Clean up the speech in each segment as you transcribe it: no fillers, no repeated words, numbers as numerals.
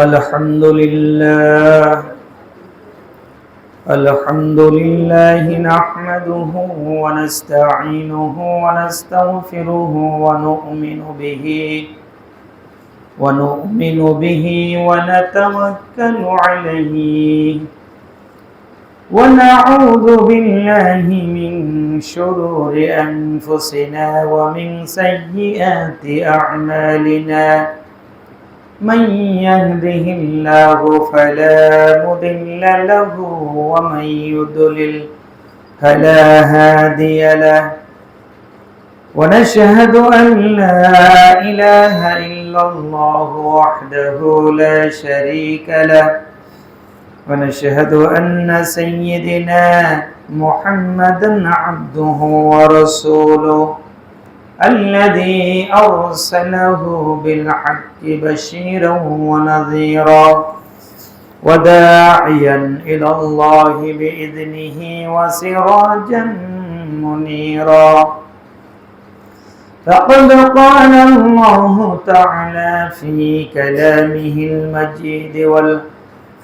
الحمد لله نحمده ونستعينه ونستغفره ونؤمن به ونتوكل عليه ونعوذ بالله من شرور أنفسنا ومن سيئات أعمالنا من يهده الله فلا مضل له ومن يضلل فلا هادي له ونشهد أن لا إله إلا الله وحده لا شريك له ونشهد أن سيدنا محمدا عبده ورسوله الذي أرسله بالحق بشيرا ونذيرا وداعيا إلى الله بإذنه وسراجا منيرا فقد قال الله تعالى في كلامه المجيد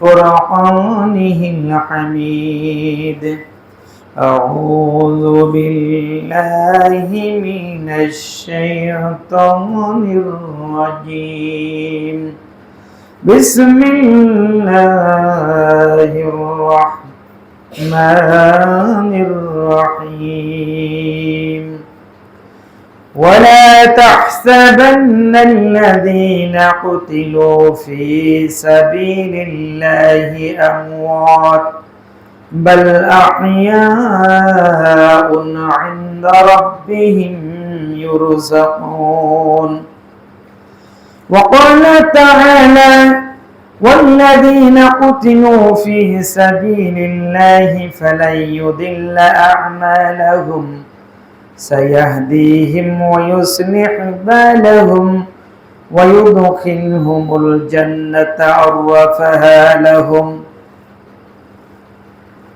والفرقانه الحميد أعوذ بالله من الشيطان الرجيم بسم الله الرحمن الرحيم ولا تحسبن الذين قتلوا في سبيل الله أموات بل أحياء عند ربهم يرزقون وقال تعالى والذين قتلوا في سبيل الله فلن يضل أعمالهم سيهديهم ويصلح بالهم ويدخلهم الجنة عرفها لهم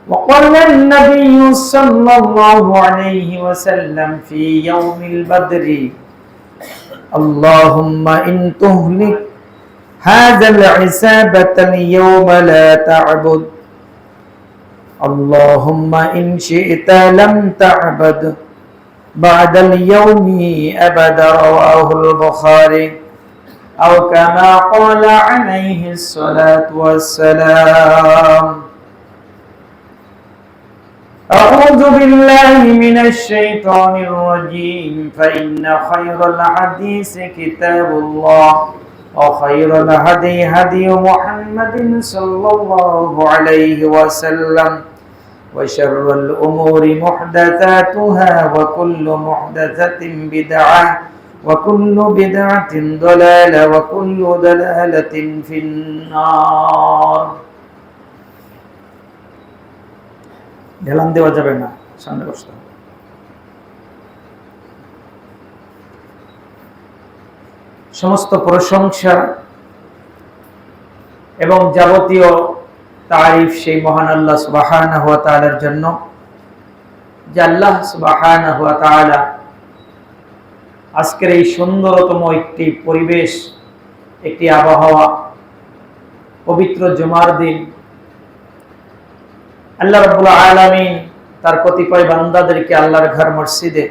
وقال النبي صلى الله عليه وسلم في يوم البدر اللهم إن تهلك هذا العصابة اليوم لا تعبد اللهم إن شئت لم تعبد بعد اليوم أبدا رواه البخاري أو كما قال عليه الصلاة والسلام أعوذ بالله من الشيطان الرجيم فإن خير الحديث كتاب الله وخير الهدي هدي محمد صلى الله عليه وسلم وشر الأمور محدثاتها وكل محدثة بدعة وكل بدعة ضلالة وكل ضلالة في النار ঢেলান দেওয়া যাবে না, সামনে বসতে হবে। সমস্ত প্রশংসা এবং যাবতীয় তারিফ সেই মহান আল্লাহ সুবহানাহু ওয়া তাআলার জন্য, যে আল্লাহ সুবহানাহু ওয়া তাআলা আজকের এই সুন্দরতম একটি পরিবেশ, একটি আবহাওয়া, পবিত্র জুমার দিন আল্লাহ রাব্বুল আলামিন তার কতিপয় বান্দাদেরকে আল্লাহর ঘর মসজিদে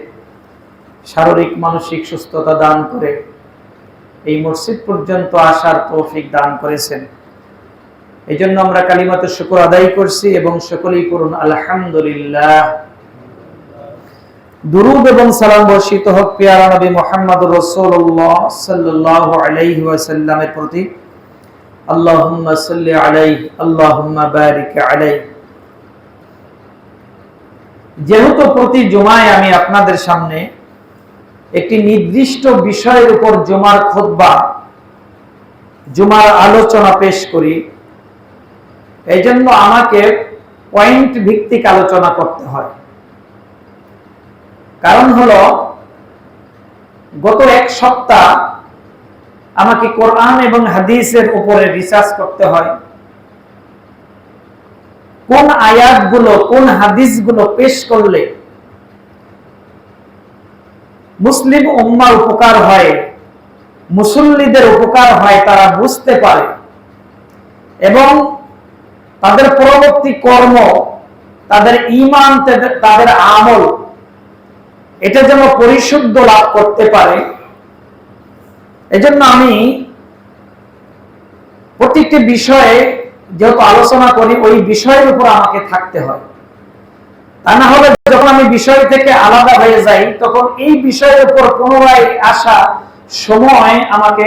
শারীরিক মানসিক সুস্থতা দান করে এই মসজিদ পর্যন্ত আসার তৌফিক দান করেছেন। এই জন্য আমরা কালিমাতুশ শুকর আদায় করছি এবং সকলেই করুন আলহামদুলিল্লাহ। দুরূদ এবং সালাম বর্ষিত হোক প্রিয় নবী মুহাম্মদুর রাসূলুল্লাহ সাল্লাল্লাহু আলাইহি ওয়াসাল্লামের প্রতি। আল্লাহুম্মা সাল্লি আলাইহি আল্লাহুম্মা বারিক আলাইহি। যেহেতু প্রতি জুমায় আমি আপনাদের সামনে একটি নির্দিষ্ট বিষয়ের উপর জুমার খুতবা, জুমার আলোচনা পেশ করি, এই জন্য আমাকে পয়েন্ট ভিত্তিক আলোচনা করতে হয়। কারণ হলো গত এক সপ্তাহ আমাকে কোরআন এবং হাদিসের উপরে রিসার্চ করতে হয়। কোন আয়াতগুলো, কোন হাদিসগুলো পেশ করলে মুসলিম উম্মার উপকার হয়, মুসল্লিদের উপকার হয়, তারা বুঝতে পারে এবং তাদের পরবর্তী কর্ম, তাদের ঈমান, তাদের আমল, এটা যেন পরিশুদ্ধ লাভ করতে পারে। এজন্য আমি প্রত্যেকটি বিষয়ে যেহেতু আলোচনা করি, ওই বিষয়ের উপর আমাকে থাকতে হয়। তা না হলে যখন আমি বিষয় থেকে আলাদা হয়ে যাই, তখন এই বিষয়ের উপর পুনরায় আসা সময় আমাকে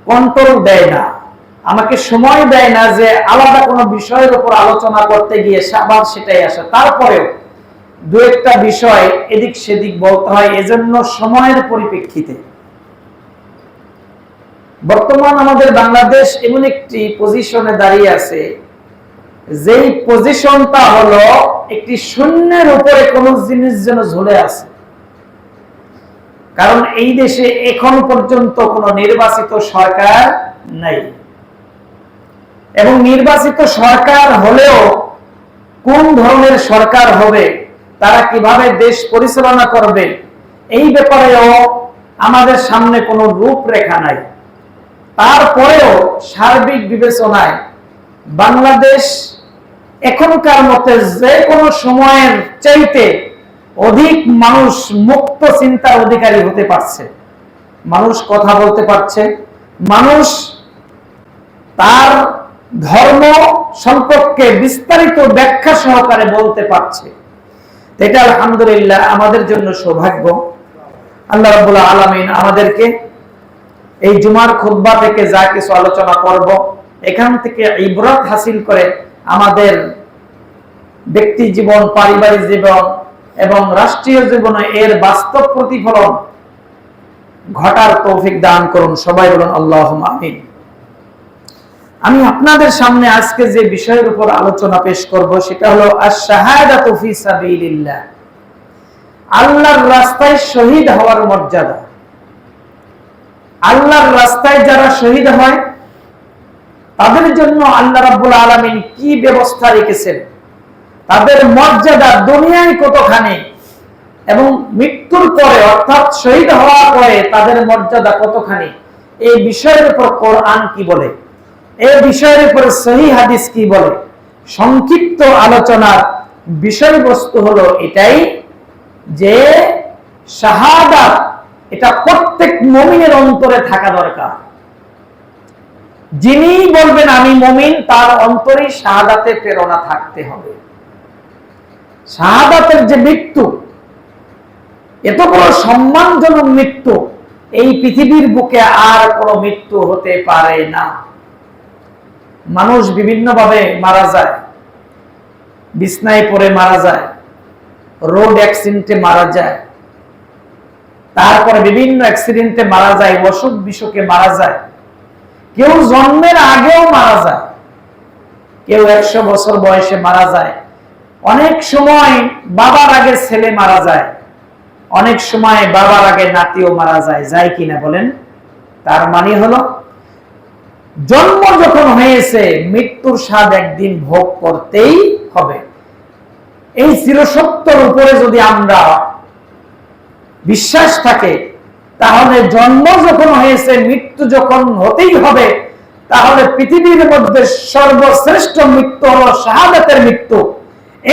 কন্ট্রোল দেয় না, আমাকে সময় দেয় না যে আলাদা কোনো বিষয়ের উপর আলোচনা করতে গিয়ে আবার সেটাই আসা। তারপরেও দু একটা বিষয় এদিক সেদিক বলতে হয়, এজন্য সময়ের পরিপ্রেক্ষিতে। বর্তমান আমাদের বাংলাদেশ এমন একটি পজিশনে দাঁড়িয়ে আছে, যেই পজিশনটা হলো একটি শূন্যের উপরে কোন জিনিস যেন ঝুলে আছে। কারণ এই দেশে এখন পর্যন্ত কোনো নির্বাচিত সরকার নাই, এবং নির্বাচিত সরকার হলেও কোন ধরনের সরকার হবে, তারা কিভাবে দেশ পরিচালনা করবে, এই ব্যাপারেও আমাদের সামনে কোনো রূপরেখা নাই। তারপরেও সার্বিক বিবেচনায় বাংলাদেশ এখনকার মতে যে কোনো সময়ের চাইতে অধিক মানুষ মুক্ত চিন্তার অধিকারী হতে পারছে, মানুষ কথা বলতে পারছে, মানুষ তার ধর্ম সম্পর্কে বিস্তারিত ব্যাখ্যা সহকারে বলতে পারছে। এটা আলহামদুলিল্লাহ আমাদের জন্য সৌভাগ্য। আল্লাহ রাব্বুল আলামিন আমাদেরকে এই জুমার খুতবা থেকে যা কিছু আলোচনা করব, এখান থেকে ইবরত হাসিল করে আমাদের ব্যক্তি জীবন, পারিবারিক জীবন এবং রাষ্ট্রীয় জীবনে এর বাস্তব প্রতিফলন ঘটার তৌফিক দান করুন। সবাই বলুন আল্লাহুম্মা আমিন। আমি আপনাদের সামনে আজকে যে বিষয়ের উপর আলোচনা পেশ করব, সেটা হলো আশ-শাহাদাতু ফি সাবিলিল্লাহ, আল্লাহর রাস্তায় শহীদ হওয়ার মর্যাদা। আল্লাহর রাস্তায় যারা শহীদ হয়, তাদের জন্য আল্লাহ রাব্বুল আলামিন কি ব্যবস্থা রেখেছেন, তাদের মর্যাদা দুনিয়ায় কতখানি, এবং মৃত্যুর পরে অর্থাৎ শহীদ হওয়ার পরে তাদের মর্যাদা কতখানি, এই বিষয়ের উপর কোরআন কি বলে, এই বিষয়ের উপর সহিহ হাদিস কি বলে, সংক্ষিপ্ত আলোচনার বিষয়বস্তু হলো এটাই যে শাহাদাত এটা প্রত্যেক মুমিনের অন্তরে থাকা দরকার। যিনি বলবেন আমি মুমিন, তার অন্তরে শাহাদাতের প্রেরণা থাকতে হবে। শাহাদাতের যে মৃত্যু, এত বড় সম্মানজনক মৃত্যু, এই পৃথিবীর বুকে আর কোনো মৃত্যু হতে পারে না। মানুষ বিভিন্ন ভাবে মারা যায়, বিছনায় পড়ে মারা যায়, রোড অ্যাক্সিডেন্টে মারা যায়, তারপরে বিভিন্ন অ্যাক্সিডেন্টে মারা যায়, অসুখ বিসুখে মারা যায়, কেউ জন্মের আগেও মারা যায়, কেউ 100 বছর বয়সে মারা যায়, অনেক সময় বাবার আগে ছেলে মারা যায়, অনেক সময় বাবার আগে নাতিও মারা যায়, যায় কিনা বলেন? তার মানে হলো জন্ম যখন হয়েছে, মৃত্যুর স্বাদ একদিন ভোগ করতেই হবে। এই চিরসত্যর উপরে যদি আমরা বিশ্বাস থাকে, তাহলে জন্ম যখন হয়েছে, মৃত্যু যখন হতেই হবে, তাহলে পৃথিবীর মধ্যে সর্বশ্রেষ্ঠ মৃত্যু হলো শাহাদাতের মৃত্যু।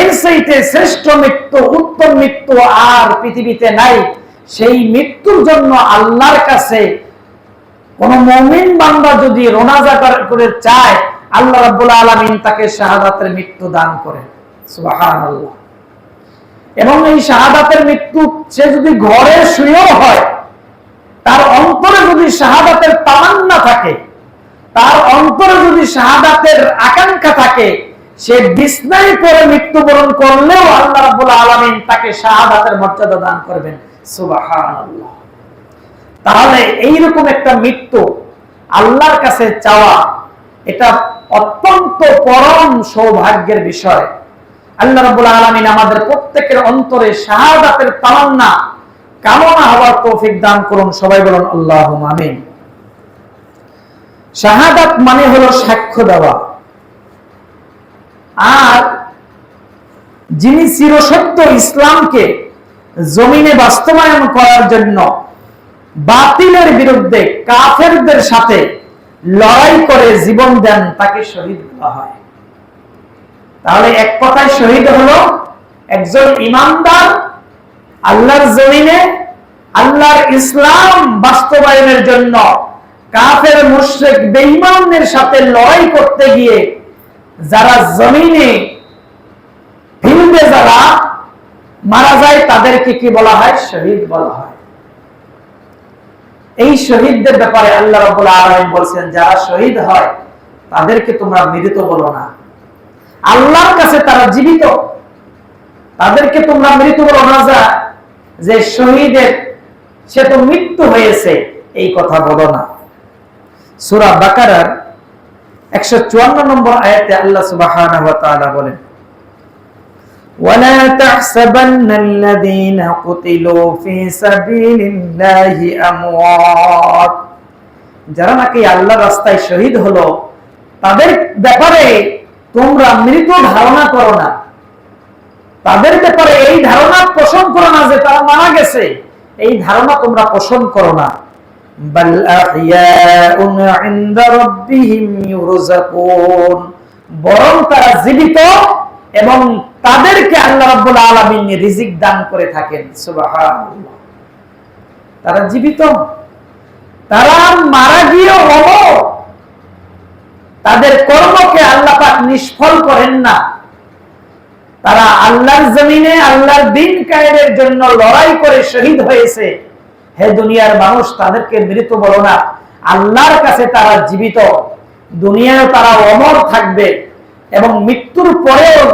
এর চাইতে শ্রেষ্ঠ মৃত্যু, উত্তম মৃত্যু আর পৃথিবীতে নাই। সেই মৃত্যুর জন্য আল্লাহর কাছে কোন মুমিন বান্দা যদি রোনাজা করে চায়, আল্লাহ রাব্বুল আলামিন তাকে শাহাদাতের মৃত্যু দান করেন। সুবহানাল্লাহ। এবং এই শাহাদাতের মৃত্যু সে যদি ঘরে শুয়েও হয়, তার অন্তরে যদি শাহাদাতের তামান্না থাকে, তার অন্তরে যদি শাহাদাতের আকাঙ্ক্ষা থাকে, সে বিছনায় পড়ে মৃত্যুবরণ করলেও আল্লাহ রাব্বুল আলামিন তাকে শাহাদাতের মর্যাদা দান করবেন। সুবহানাল্লাহ। তাহলে এইরকম একটা মৃত্যু আল্লাহর কাছে চাওয়া, এটা অত্যন্ত পরম সৌভাগ্যের বিষয়। আল্লাহ রাব্বুল আলামিন আমাদের প্রত্যেকের অন্তরে শাহাদাতের তামান্না কামনা হওয়ার তৌফিক দান করুন। সবাই বলুন আল্লাহুম্মা আমিন। শাহাদাত মানে হলো সাক্ষ্য দেওয়া। আর যিনি চিরসত্য ইসলামকে জমিনে বাস্তবায়ন করার জন্য বাতিলের বিরুদ্ধে কাফেরদের সাথে লড়াই করে জীবন দেন তাকে শহীদ বলা হয়। তাহলে এক কথায় শহীদ হলো একজন ইমানদার আল্লাহর জমিনে আল্লাহর ইসলাম বাস্তবায়নের জন্য কাফের মুশরিক বেঈমানদের সাথে লড়াই করতে গিয়ে যারা জমিনে ফিল্ডে যারা মারা যায় তাদেরকে কি বলা হয়? শহীদ বলা হয়। এই শহীদদের ব্যাপারে আল্লাহ রাব্বুল আলামিন বলেন, যারা শহীদ হয় তাদেরকে তোমরা মৃত বলো না, আল্লাহর কাছে তারা জীবিত, তাদেরকে তোমরা মৃত বলো না। যে শহীদের সে তো মৃত্যু হয়েছে এই কথা বলো না। সূরা বাকারার 154 নম্বর আয়াতে আল্লাহ সুবহানাহু ওয়া তাআলা বলেন, ولا تحسبن الذين قتلوا في سبيل الله اموات, যারা নাকি আল্লাহর রাস্তায় শহীদ হলো তাদের ব্যাপারে তোমরা মৃত ধারণা করো না, তাদের ব্যাপারে এই ধারণা পোষণ করো না যে তারা মারা গেছে, এই ধারণা তোমরা পোষণ করো না। বাল আহইয়াউন ইনদা রাব্বিহিম ইউরযাকুন, বরং তারা জীবিত এবং তাদেরকে আল্লাহ রাব্বুল আলামিন রিজিক দান করে থাকেন। সুবহানাল্লাহ, তারা জীবিত, তারা মারা গিয়ে অমর, তাদের কর্মকে আল্লাহ পাক নিষ্ফল করেন না। তারা আল্লাহর জমিনে আল্লাহর দ্বীন কায়েমের জন্য লড়াই করে শহীদ হয়েছে। হে দুনিয়ার মানুষ, তাদেরকে মৃত বলো না, আল্লাহর কাছে তারা জীবিত, দুনিয়ায় তারা অমর থাকবে এবং মৃত্যুর পরেও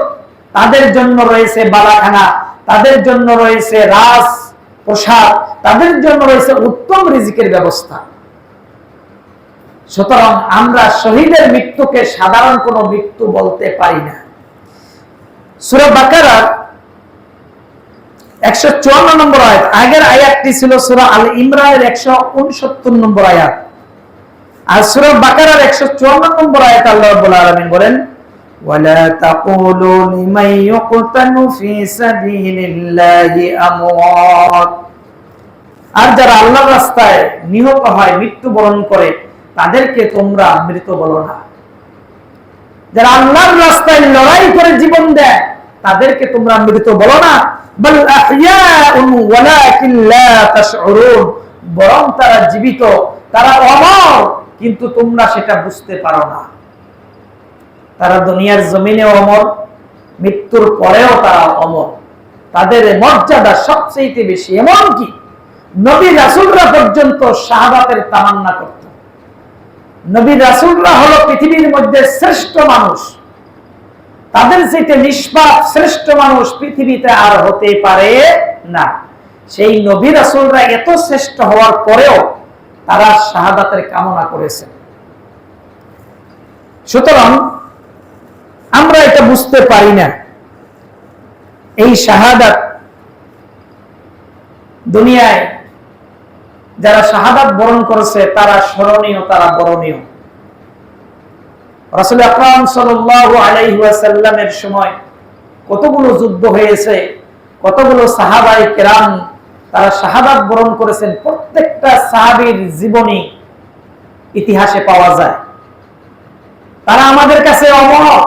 তাদের জন্য রয়েছে বালাখানা, তাদের জন্য রয়েছে রাজ প্রসাদ, তাদের জন্য রয়েছে উত্তম রিজিকের ব্যবস্থা। সুতরাং আমরা শহীদের মৃত্যুকে সাধারণ কোনো মৃত্যু বলতে পারি না। সূরা বাকারার 154 নম্বর আয়াত, আগের আয়াতটি ছিল সূরা আল ইমরানের 169 নম্বর আয়াত, আর সূরা বাকারার 154 নম্বর আয়াত আল্লাহ রাব্বুল আলামিন বলেন, ওয়ালা তাকুলু লিমান ইউকতালু ফি সাবিলিল্লাহি আমওয়াত, আর যারা আল্লাহর রাস্তায় নিহত হয়, মৃত্যুবরণ করে, তাদেরকে তোমরা মৃত বলো না। যারা আল্লাহর রাস্তায় লড়াই করে জীবন দেয় তাদেরকে তোমরা মৃত বলো না। বাল আহইয়াউন ওয়ালাকিন লা তাশউরুন, বরং তারা জীবিত, তারা অমর, কিন্তু তোমরা সেটা বুঝতে পারো না। তারা দুনিয়ার জমিনে অমর, মৃত্যুর পরেও তারা অমর, তাদের মর্যাদা সবচেয়ে বেশি। এমনকি নবী রাসূলরা পর্যন্ত শাহাদাতের তামান্না করত। নবী রাসূলরা হলো পৃথিবীর মধ্যে শ্রেষ্ঠ মানুষ, তাদের চাইতে নিষ্পাপ শ্রেষ্ঠ মানুষ পৃথিবীতে আর হতে পারে না। সেই নবী রাসূলরা এত শ্রেষ্ঠ হওয়ার পরেও তারা শাহাদাতের কামনা করেছেন। সুতরাং আমরা এটা বুঝতে পারি না, এই শাহাদাত দুনিয়ায় যারা শাহাদাত বরণ করেছে তারা স্মরণীয়, তারা বরণীয়। রাসূল আকরাম সাল্লাল্লাহু আলাইহি ওয়াসাল্লামের সময় কতগুলো যুদ্ধ হয়েছে, কতগুলো সাহাবায়ে কেরাম তারা শাহাদাত বরণ করেছেন। প্রত্যেকটা সাহাবীর জীবনী ইতিহাসে পাওয়া যায়। তারা আমাদের কাছে অমর,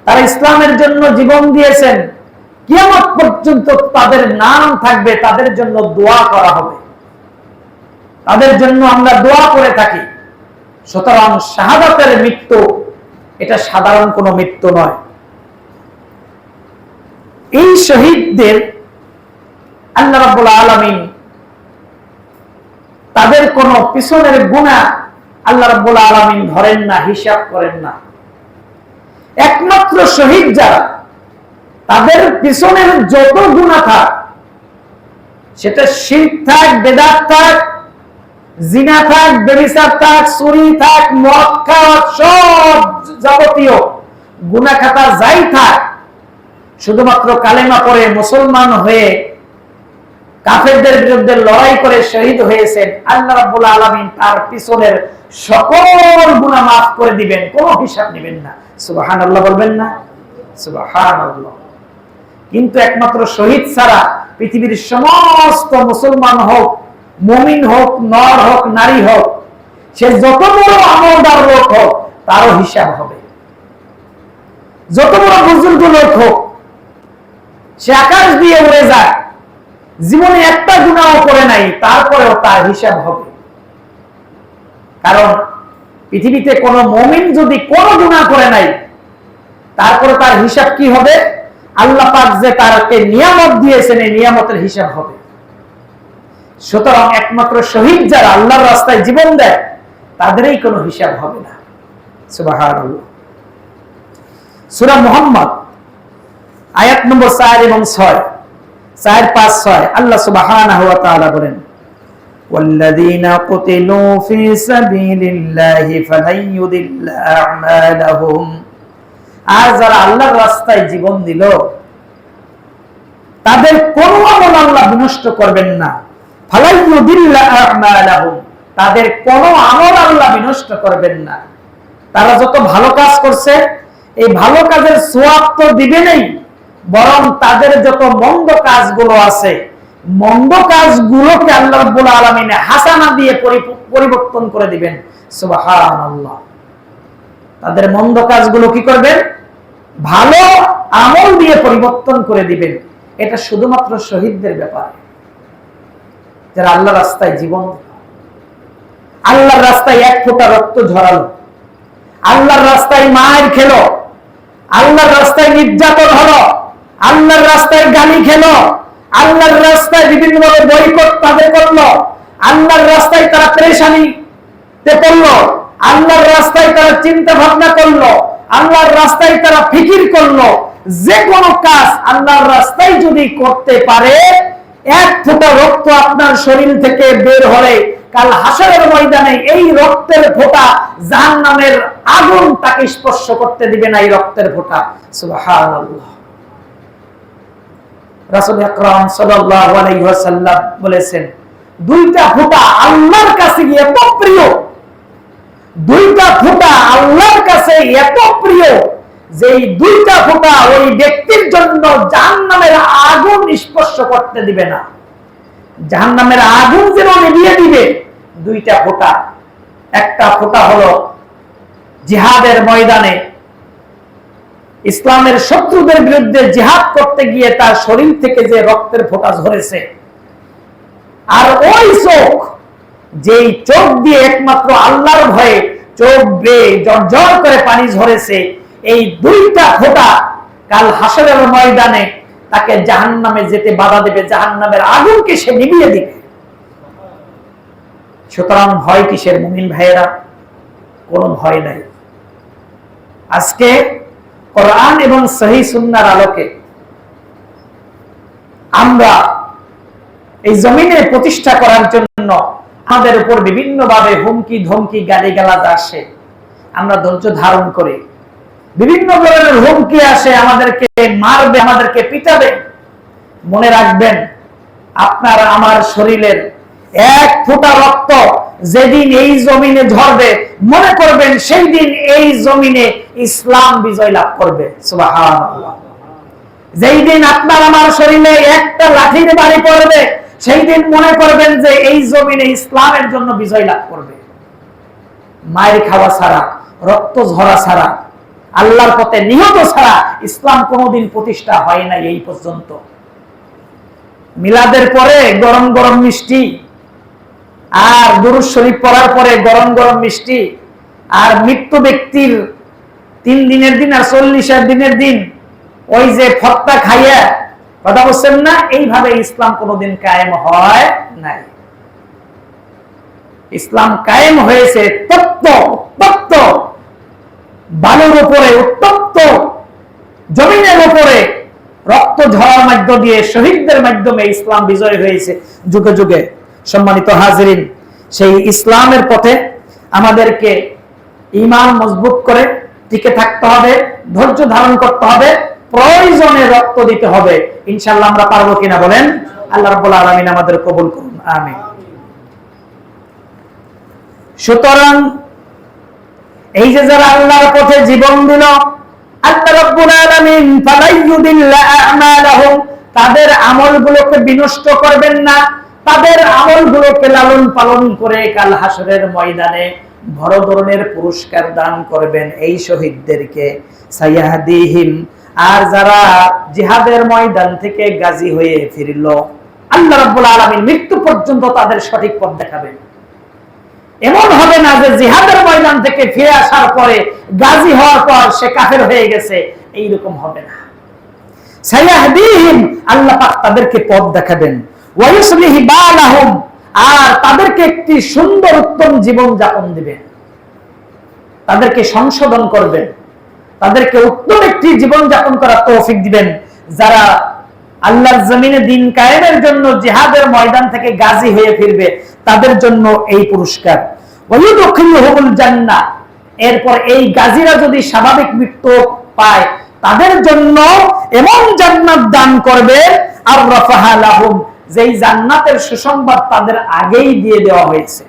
তারা ইসলামের জন্য জীবন দিয়েছেন, কিয়ামত পর্যন্ত তাদের নাম থাকবে, তাদের জন্য দোয়া করা হবে, তাদের জন্য আমরা দোয়া করে থাকি। সুতরাং শাহাদাতের মৃত্যু এটা সাধারণ কোনো মৃত্যু নয়। এই শহীদদের আল্লাহ রাব্বুল আলামিন তাদের কোনো পিছনের গুনাহ আল্লাহ রাব্বুল আলামিন ধরেন না, হিসাব করেন না। একমাত্র শহীদ যারা, তাদের পিছনের যত গুনাহ থাক, সেটা শিরক থাক, বেদাত থাক, জিনা থাক, ব্যভিচার থাক, চুরি থাক, মদ খাওয়া, সব যাবতীয় গুনাহ খাতা যাই থাক, শুধুমাত্র কালেমা পড়ে মুসলমান হয়ে কাফেরদের বিরুদ্ধে লড়াই করে শহীদ হয়েছেন, আল্লাহ রাব্বুল আলামিন তার পিছনের সকল গুনাহ মাফ করে দিবেন, কোনো হিসাব নেবেন না। সুবহানাল্লাহ বলবেন না? সুবহানাল্লাহ। কিন্তু একমাত্র শহীদ ছাড়া পৃথিবীর সমস্ত মুসলমান হোক, মুমিন হোক, নর হোক, নারী হোক, সে যত বড় আমলদার লোক হোক তারও হিসাব হবে। যত বড় বুজুর্গ লোক হোক, সে আকাশ দিয়ে উড়ে যায়, জীবনে একটা গুনাহ করে নাই, তারপরেও তার হিসাব হবে। কারণ পৃথিবীতে কোন মুমিন যদি কোনো গুনাহ করে নাই, তারপরে তার হিসাব কি হবে? আল্লাহ পাক যে তারকে নিয়ামত দিয়েছেন, এই নিয়ামতের হিসাব হবে। সুতরাং একমাত্র শহীদ যারা আল্লাহর রাস্তায় জীবন দেয়, তাদেরই কোনো হিসাব হবে না। সুবহানাল্লাহ। সূরা মুহাম্মদ আয়াত নম্বর 4 এবং 6, 4, 5, 6 আল্লাহ সুবহানাহু ওয়া তাআলা বলেন, ওয়াল্লাযীনা কুতিলু ফী সাবিলিল্লাহি ফালান ইউদিল্লা আমালাহুম। আর যারা আল্লাহর রাস্তায় জীবন দিল, তাদের কোনো আমল আল্লাহ বিনষ্ট করবেন না। ফালান ইউদিল্লা আমালাহুম, তাদের কোনো আমল আল্লাহ বিনষ্ট করবেন না। তারা যত ভালো কাজ করছে, এই ভালো কাজের সওয়াব তো দিবেনই, বরং তাদের যত মন্দ কাজগুলো আছে, মন্দ কাজগুলোকে আল্লাহ রাব্বুল আলামিন হাসানা দিয়ে পরিবর্তন করে দিবেন। সুবহানাল্লাহ। তাদের মন্দ কাজগুলো কি করবেন? ভালো আমল দিয়ে পরিবর্তন করে দিবেন। এটা শুধুমাত্র শহীদদের ব্যাপার, যারা আল্লাহর রাস্তায় জীবন দিল, আল্লাহর রাস্তায় এক ফোঁটা রক্ত ঝরালো, আল্লাহর রাস্তায় মায়ের খেলো, আল্লাহর রাস্তায় নির্যাতন হলো, আল্লাহর রাস্তায় গালি খেলো, আল্লাহর রাস্তায় বিভিন্ন ভাবে বয়কট তাদের করলো, আল্লাহর রাস্তায় তারা পেরেশানিতে পড়লো, আল্লাহর রাস্তায় তারা চিন্তা ভাবনা করলো, আল্লাহর রাস্তায় তারা ফিকির করলো। যে কোনো কাজ আল্লাহর রাস্তায় যদি করতে পারে, এক ফোঁটা রক্ত আপনার শরীর থেকে বের হলে কাল হাসরের ময়দানে এই রক্তের ফোঁটা জাহান্নামের আগুন তাকে স্পর্শ করতে দিবে না। এই রক্তের ফোঁটা, সুবহানাল্লাহ। রাসূল আকরাম সাল্লাল্লাহু আলাইহি ওয়াসাল্লাম বলেছেন, দুইটা ফোঁটা আল্লাহর কাছে এত প্রিয়, দুইটা ফোঁটা আল্লাহর কাছে এত প্রিয় যে এই দুইটা ফোঁটা ওই ব্যক্তির জন্য জাহান্নামের আগুন স্পর্শ করতে দিবে না। জাহান্নামের আগুন যেন নিভিয়ে দিবে দুইটা ফোঁটা। একটা ফোঁটা হলো জিহাদের ময়দানে ইসলামের শত্রুদের বিরুদ্ধে জিহাদ করতে গিয়ে তার শরীর থেকে যে রক্তের ফোঁটা ঝরেছে, আর ওই চোখ, যেই চোখ দিয়ে একমাত্র আল্লাহর ভয়ে চোখ বেয়ে ঝরঝর করে পানি ঝরেছে, এই দুইটা ফোঁটা কাল হাসরের ময়দানে তাকে জাহান্নামে যেতে বাধা দেবে, জাহান্নামের আগুনকে সে নিভিয়ে দিবে। সুতরাং ভয় কিসের মুমিন ভাইয়েরা? কোনো ভয় নাই। আজকে কোরআন এবং সহিহ সুন্নাহর আলোকে আমরা এই জমিনে প্রতিষ্ঠা করার জন্য আমাদের উপর বিভিন্ন ভাবে হুমকি ধমকি গালিগালাজ আসে, আমরা ধৈর্য ধারণ করি। বিভিন্ন ধরনের হুমকি আসে, আমাদেরকে মারবে, আমাদেরকে পিটাবে। মনে রাখবেন, আপনার আমার শরীরের এক ফোঁটা রক্ত যেদিন এই জমিনে ঝরবে, মনে করবেন সেই দিন এই জমিনে ইসলাম বিজয় লাভ করবে। সুবহানাল্লাহ। যেই দিন আপনার আমার শরীরে একটা লাঠির বাড়ি পড়বে, সেই দিন মনে করবেন যে এই জমিনে ইসলামের জন্য বিজয় লাভ করবে। মায়ের খাওয়া ছাড়া, রক্ত ঝরা ছাড়া, আল্লাহর পথে নিহত ছাড়া ইসলাম কোনোদিন প্রতিষ্ঠা হয় না এই পর্যন্ত। মিলাদের পরে গরম গরম মিষ্টি, আর দুরূদ শরীফ পড়ার পরে গরম গরম মিষ্টি, আর মৃত্যু ব্যক্তির 3 দিনের দিন আর 40 দিনের দিন ওই যে ফত্তা খাইয়া, কথা বলছেন না, এইভাবে ইসলাম কোনোদিন কায়েম হয় নাই। ইসলাম কায়েম হয়েছে তত্ত্ব বালুর উপরে, উত্তপ্ত জমিনের উপরে রক্ত ঝরার মধ্য দিয়ে, শহীদদের মাধ্যমে ইসলাম বিজয় হয়েছে যুগে যুগে। সম্মানিত হাজিরিন, সেই ইসলামের পথে আমাদেরকে ঈমান মজবুত করে টিকে থাকতে হবে, ধৈর্য ধারণ করতে হবে, প্রয়োজনে রক্ত দিতে হবে। ইনশাআল্লাহ আমরা পারবো কিনা বলেন? আল্লাহ রাব্বুল আলামিন আমাদের কবুল করুন, আমিন। সুতরাং এই যে যারা আল্লাহর পথে জীবন দিল, আল্লাহ রাব্বুল আলামিন ফালাইয়ুদিল্লা আমালাহুম, তাদের আমলগুলোকে বিনষ্ট করবেন না, তাদের আমলগুলোকে লালন পালন করে কাল হাসরের ময়দানে বড় ধরনের পুরস্কার দান করবেন এই শহীদদেরকে। সাইয়াহদিহিম, আর যারা জিহাদের ময়দান থেকে গাজী হয়ে ফিরল, আল্লাহ রাব্বুল আলামিন মৃত্যু পর্যন্ত তাদের সঠিক পথ দেখাবেন। এমন হবে না যে জিহাদের ময়দান থেকে ফিরে আসার পরে, গাজী হওয়ার পর সে কাফের হয়ে গেছে, এইরকম হবে না। সাইয়াহদিহিম, আল্লাহ পাক তাদেরকে পথ দেখাবেন। ওয়া ইউসলিহি বালাহুম, আর তাদেরকে একটি সুন্দর উত্তম জীবন যাপন দিবেন, তাদেরকে সংশোধন করবেন, তাদেরকে উত্তম একটি জীবন যাপন করার তৌফিক দিবেন। যারা আল্লাহর জমিনে দিন কায়েমের জন্য জিহাদের ময়দান থেকে গাজী হয়ে ফিরবে, তাদের জন্য এই পুরস্কার। ওয়ায়ুদখিলুহুমুল জান্নাহ, এরপর এই গাজীরা যদি স্বাভাবিক মৃত্যু পায়, তাদের জন্য এমন জান্নাত দান করবে আর রাফাহা লাহুম, যেই জান্নাতের সুসংবাদ তাদের আগেই দিয়ে দেওয়া হয়েছে।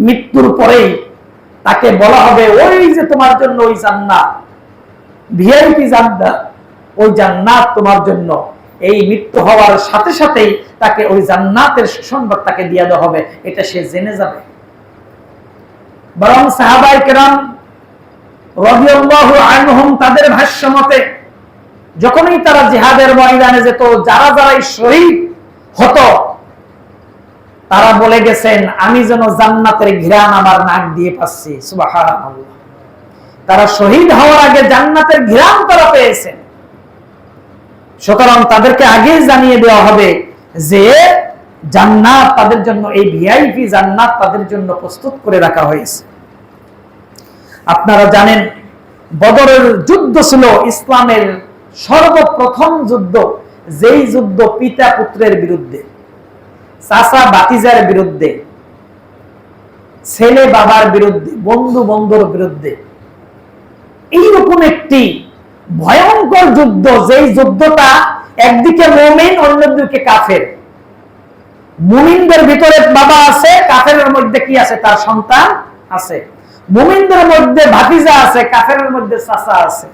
মৃত্যুর পরেই তাকে বলা হবে, ওই যে তোমার জন্য ওই জান্নাত, ভিআইপি জান্নাত, ওই জান্নাত তোমার জন্য। এই মৃত্যু হওয়ার সাথে সাথেই তাকে ওই জান্নাতের সুসংবাদ তাকে দিয়ে দেওয়া হবে, এটা সে জেনে যাবে। বরং সাহাবায়ে কেরাম রাদিয়াল্লাহু আনহুম তাদের ভাষ্য মতে, যখনই তারা জিহাদের ময়দানে যেত, যারা যারাই শহীদ হতো, তারা বলে গেছেন, আমি যেন জান্নাতের ঘ্রাণ আমার নাক দিয়ে পাচ্ছি। সুবহানাল্লাহ, তারা শহীদ হওয়ার আগে জান্নাতের ঘ্রাণ তারা পেয়েছেন। সুতরাং তাদেরকে আগে জানিয়ে দেওয়া হবে যে জান্নাত তাদের জন্য, এই ভিআইপি জান্নাত তাদের জন্য প্রস্তুত করে রাখা হয়েছে। আপনারা জানেন, বদরের যুদ্ধ ছিল ইসলামের সর্বপ্রথম যুদ্ধ, যেই যুদ্ধ পিতা পুত্রের বিরুদ্ধে, চাচা ভাতিজার বিরুদ্ধে, ছেলে বাবার বিরুদ্ধে, বন্ধু বন্ধুর বিরুদ্ধে, এইরকম একটি ভয়ঙ্কর যুদ্ধ, যেই যুদ্ধটা একদিকে মুমিন, অন্যদিকে কাফের। মুমিনদের ভিতরে বাবা আছে, কাফেরের মধ্যে কি আছে? তার সন্তান আছে। মুমিনদের মধ্যে ভাতিজা আছে, কাফেরের মধ্যে চাচা আছে।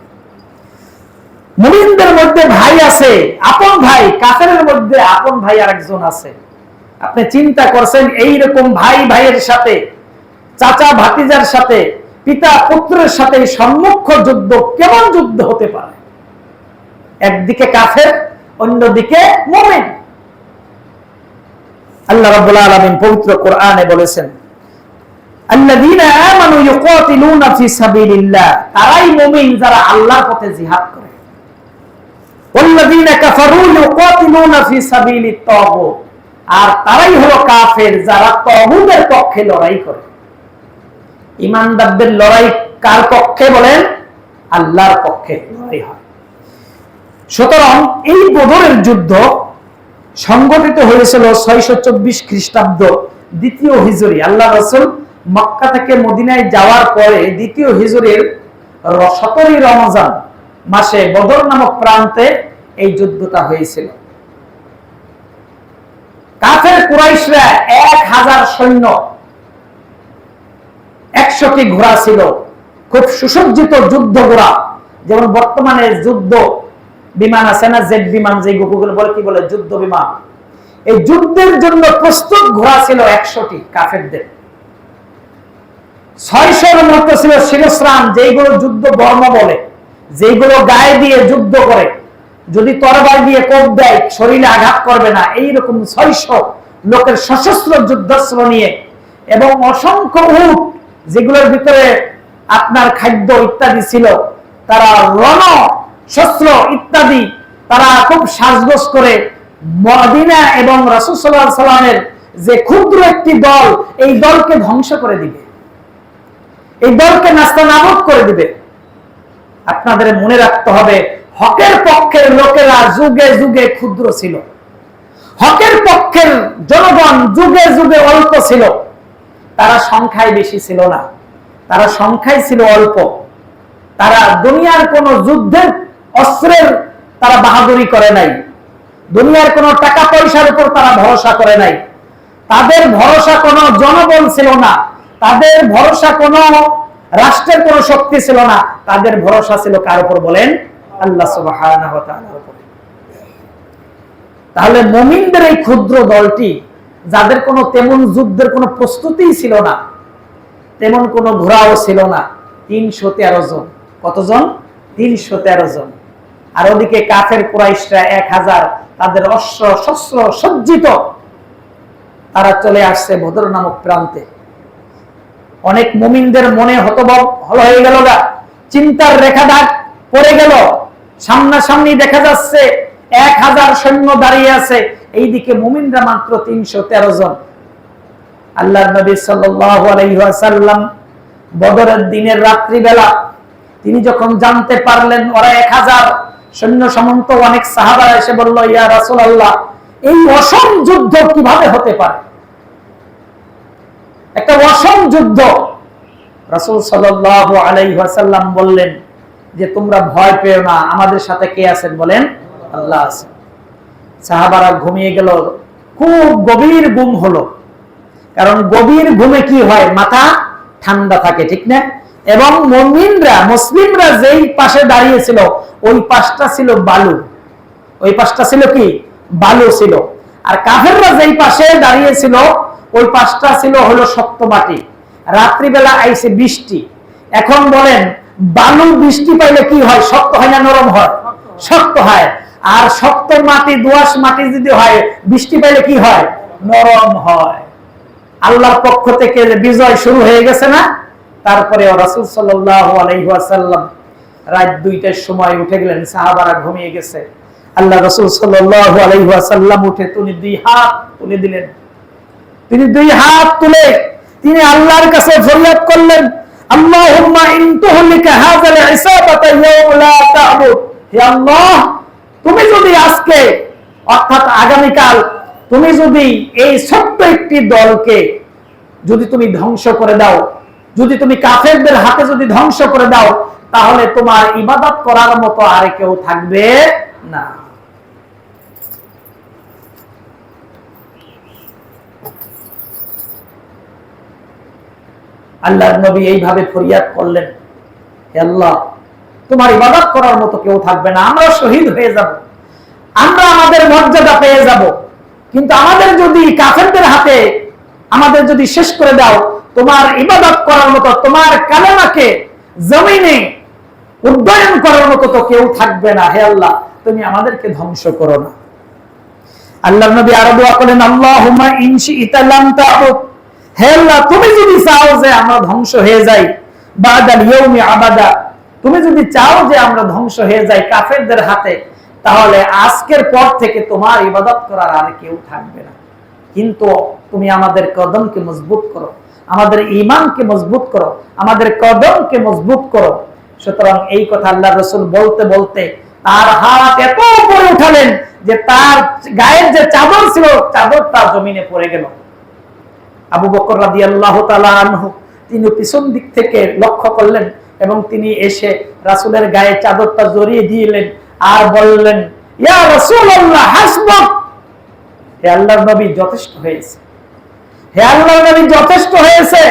মুমিনদের মধ্যে ভাই আছে, আপন ভাই, কাফেরের মধ্যে আপন ভাই আরেকজন আছে। আপনি চিন্তা করছেন, এইরকম ভাই ভাইয়ের সাথে, চাচা ভাতিজার সাথে, পিতা পুত্রের সাথে সম্মুখ যুদ্ধ কেমন যুদ্ধ হতে পারে? একদিকে কাফের, অন্যদিকে মুমিন। আল্লাহ রাব্বুল আলামিন পবিত্র কোরআনে বলেছেন, আল্লাযীনা আমানু ইউকাতিলুনা ফি সাবিলিল্লাহ, তারাই মুমিন যারা আল্লাহর পথে জিহাদ করে। ওয়াল্লাযীনা কাফারু ইউকাতিলুনা ফি সাবিলিত তাগুত, আর তারাই হলো কাফের যারা তাগুতের পক্ষে লড়াই করে। ঈমানদারদের লড়াই কার পক্ষে বলেন? আল্লাহর পক্ষে লড়াই হয়। সুতরাং এই বদরের যুদ্ধ সংগঠিত হয়েছিল 624 খ্রিস্টাব্দ, দ্বিতীয় হিজরি। আল্লাহ রাসূল মক্কা থেকে মদিনায় যাওয়ার পরে দ্বিতীয় হিজরির 17 রমজান মাসে বদর নামক প্রান্তে এই যুদ্ধটা হয়েছিল। কাফের কুরাইশরা 1000 সৈন্য, 100টি ঘোড়া ছিল, খুব সুসজ্জিত যুদ্ধ ঘোড়া। যেমন বর্তমানে যুদ্ধ বিমান আছে না, জেট বিমান, যে গুগল বলে, কি বলে, যুদ্ধ বিমান। এই যুদ্ধের জন্য প্রস্তুত ঘোড়া ছিল 100টি কাফেরদের। 600-র মতো ছিল শিরস্ত্রাণ, যেগুলো যুদ্ধ বর্ম বলে, যেগুলো গায়ে দিয়ে যুদ্ধ করে, যদি তরবারি দিয়ে কোপ দেয় শরীরে আঘাত করবে না। এইরকম 600 লোকের সশস্ত্র যুদ্ধাস্ত্র নিয়ে, এবং অসংখ্য উট, যেগুলোর ভিতরে আপনার খাদ্য ইত্যাদি ছিল, তারা রণ শস্ত্র ইত্যাদি, তারা খুব সাজগোজ করে মদিনা এবং রাসূল সাল্লাল্লাহু আলাইহি সাল্লামের যে ক্ষুদ্র একটি দল, এই দলকে ধ্বংস করে দিবে, এই দলকে নাস্তানাবুদ করে দিবে। আপনাদের মনে রাখতে হবে, হকের পক্ষের লোকেরা যুগে যুগে ক্ষুদ্র ছিল, হকের পক্ষের জনগণ যুগে যুগে অল্প ছিল। তারা সংখ্যায় বেশি ছিল না, তারা সংখ্যায় ছিল অল্প। তারা দুনিয়ার কোন যুদ্ধের অস্ত্রের তারা বাহাদুরি করে নাই, দুনিয়ার কোন টাকা পয়সার উপর তারা ভরসা করে নাই। তাদের ভরসা কোনো জনবল ছিল না, তাদের ভরসা কোনো রাষ্ট্রের কোনো শক্তি ছিল না, তাদের ভরসা ছিল কার উপর বলেন? আল্লাহ সুবহানাহু ওয়া তাআলার উপর। তাহলে মুমিনদের এই ক্ষুদ্র দলটি যাদের কোনো তেমন যুদ্ধের কোনো প্রস্তুতিই ছিল না, তেমন কোনো ঘোড়াও ছিল না, 313 জন। কতজন? 313 জন। আর ওদিকে কাফের কুরাইশরা 1000, তাদের অশ্ব শস্ত্র সজ্জিত, তারা চলে আসছে বদর নামক প্রান্তে। অনেক মুমিনদের মনে হতভম্ব হয়ে গেল, চিন্তার রেখা দাগ পড়ে গেল। সামনাসামনি দেখা যাচ্ছে 1000 সৈন্য দাঁড়িয়ে আছে, এইদিকে মুমিনরা মাত্র 313 জন। আল্লাহর নবী সাল্লাল্লাহু আলাইহি ওয়াসাল্লাম বদরের দিনের রাত্রিবেলা তিনি যখন জানতে পারলেন ওরা 1000 সৈন্য সামন্ত, অনেক সাহাবারা এসে বলল, ইয়া রাসূলুল্লাহ, এই অসম যুদ্ধ কিভাবে হতে পারে? একটা অসম যুদ্ধ। রাসূল সাল্লাল্লাহু আলাইহি ওয়াসাল্লাম বললেন যে তোমরা ভয় পেও না, আমাদের সাথে কে আছেন বলেন? আল্লাহ আছেন। সাহাবারা ঘুমিয়ে গেল, খুব গভীর ঘুম হলো। কারণ গভীর ঘুমে কি হয়? মাথা ঠান্ডা থাকে, ঠিক না? এবং মুসলিমরা যেই পাশে দাঁড়িয়েছিল ওই পাশটা ছিল বালু, ওই পাশটা ছিল কি? বালু ছিল। আর কাফেররা যেই পাশে দাঁড়িয়েছিল ওই পাশটা ছিল হলো শক্ত মাটি। রাত্রিবেলা আইছে বৃষ্টি। এখন বলেন, বালু বৃষ্টি পাইলে কি হয়? শক্ত হয় না নরম হয়? শক্ত হয়। আর শক্ত মাটি, দোআঁশ মাটি যদি হয়, বৃষ্টি পাইলে কি হয়? নরম হয়। আল্লাহর পক্ষ থেকে বিজয় শুরু হয়ে গেছে না? তারপরে রাসূল সাল্লাল্লাহু আলাইহি ওয়াসাল্লাম রাত 2টার সময় উঠে গেলেন, সাহাবারা ঘুমিয়ে গেছে। আল্লাহ রাসূল সাল্লাল্লাহু আলাইহি ওয়াসাল্লাম উঠে তিনি 2 হাত তুলে দিলেন। তিনি 2 হাত তুলে তিনি আল্লাহর কাছে ফরিয়াদ করলেন, আল্লাহুম্মা ইন তুহলিকা হাযাল ইসাবাতা ইয়াওম লা তা'বুদ। হে আল্লাহ, তুমি যদি আজকে অর্থাৎ আগামীকাল তুমি যদি এই ছোট্ট একটি দলকে যদি তুমি ধ্বংস করে দাও, যদি তুমি কাফেরদের হাতে যদি ধ্বংস করে দাও, তাহলে তোমার ইবাদত করার মতো আর কেউ থাকবে না। আল্লাহর নবী এইভাবে ফরিয়াদ করলেন, হে আল্লাহ, তোমার ইবাদত করার মতো কেউ থাকবে না, আমরা শহীদ হয়ে যাব, আমরা আমাদের মর্যাদা পেয়ে যাব, কিন্তু আমাদের যদি কাফেরদের হাতে আমাদের যদি শেষ করে দাও, তোমার ইবাদত করার মতো, তোমার কালেমাকে জমিনে উদ্যয়ন করার মতো তো কেউ থাকবে না। হে আল্লাহ, তুমি আমাদেরকে ধ্বংস করো না। আল্লাহর নবী আরো দোয়া করেন, আল্লাহুম্মা ইন শি'তা লাম তা'বুদ। হে আল্লাহ, তুমি যদি চাও যে আমরা ধ্বংস হয়ে যাই, বাদাল ইয়াউমি আবাদা, তুমি যদি চাও যে আমরা ধ্বংস হয়ে যাই কাফেরদের হাতে, তাহলে আজকের পর থেকে তোমার ইবাদত করার আর কেউ থাকবে না। কিন্তু তুমি আমাদের কদমকে মজবুত করো, আমাদের ঈমানকে মজবুত করো, আমাদের কদমকে মজবুত করো। সুতরাং এই কথা আল্লাহর রাসূল বলতে বলতে তার হাত এত উপরে উঠালেন যে তার গায়ের যে চাদর ছিল, চাদরটা জমিনে পড়ে গেল। আবু বকর রাদিয়াল্লাহু তাআলা আনহু তিনি পিছন দিক থেকে লক্ষ্য করলেন এবং তিনি এসে রাসূলের গায়ে চাদরটা জড়িয়ে দিলেন আর বললেন, ইয়া রাসূলুল্লাহ হাসবুক। হে আল্লাহর নবী, যথেষ্ট হয়েছে, হে আল্লাহর নবী, যথেষ্ট হয়েছে,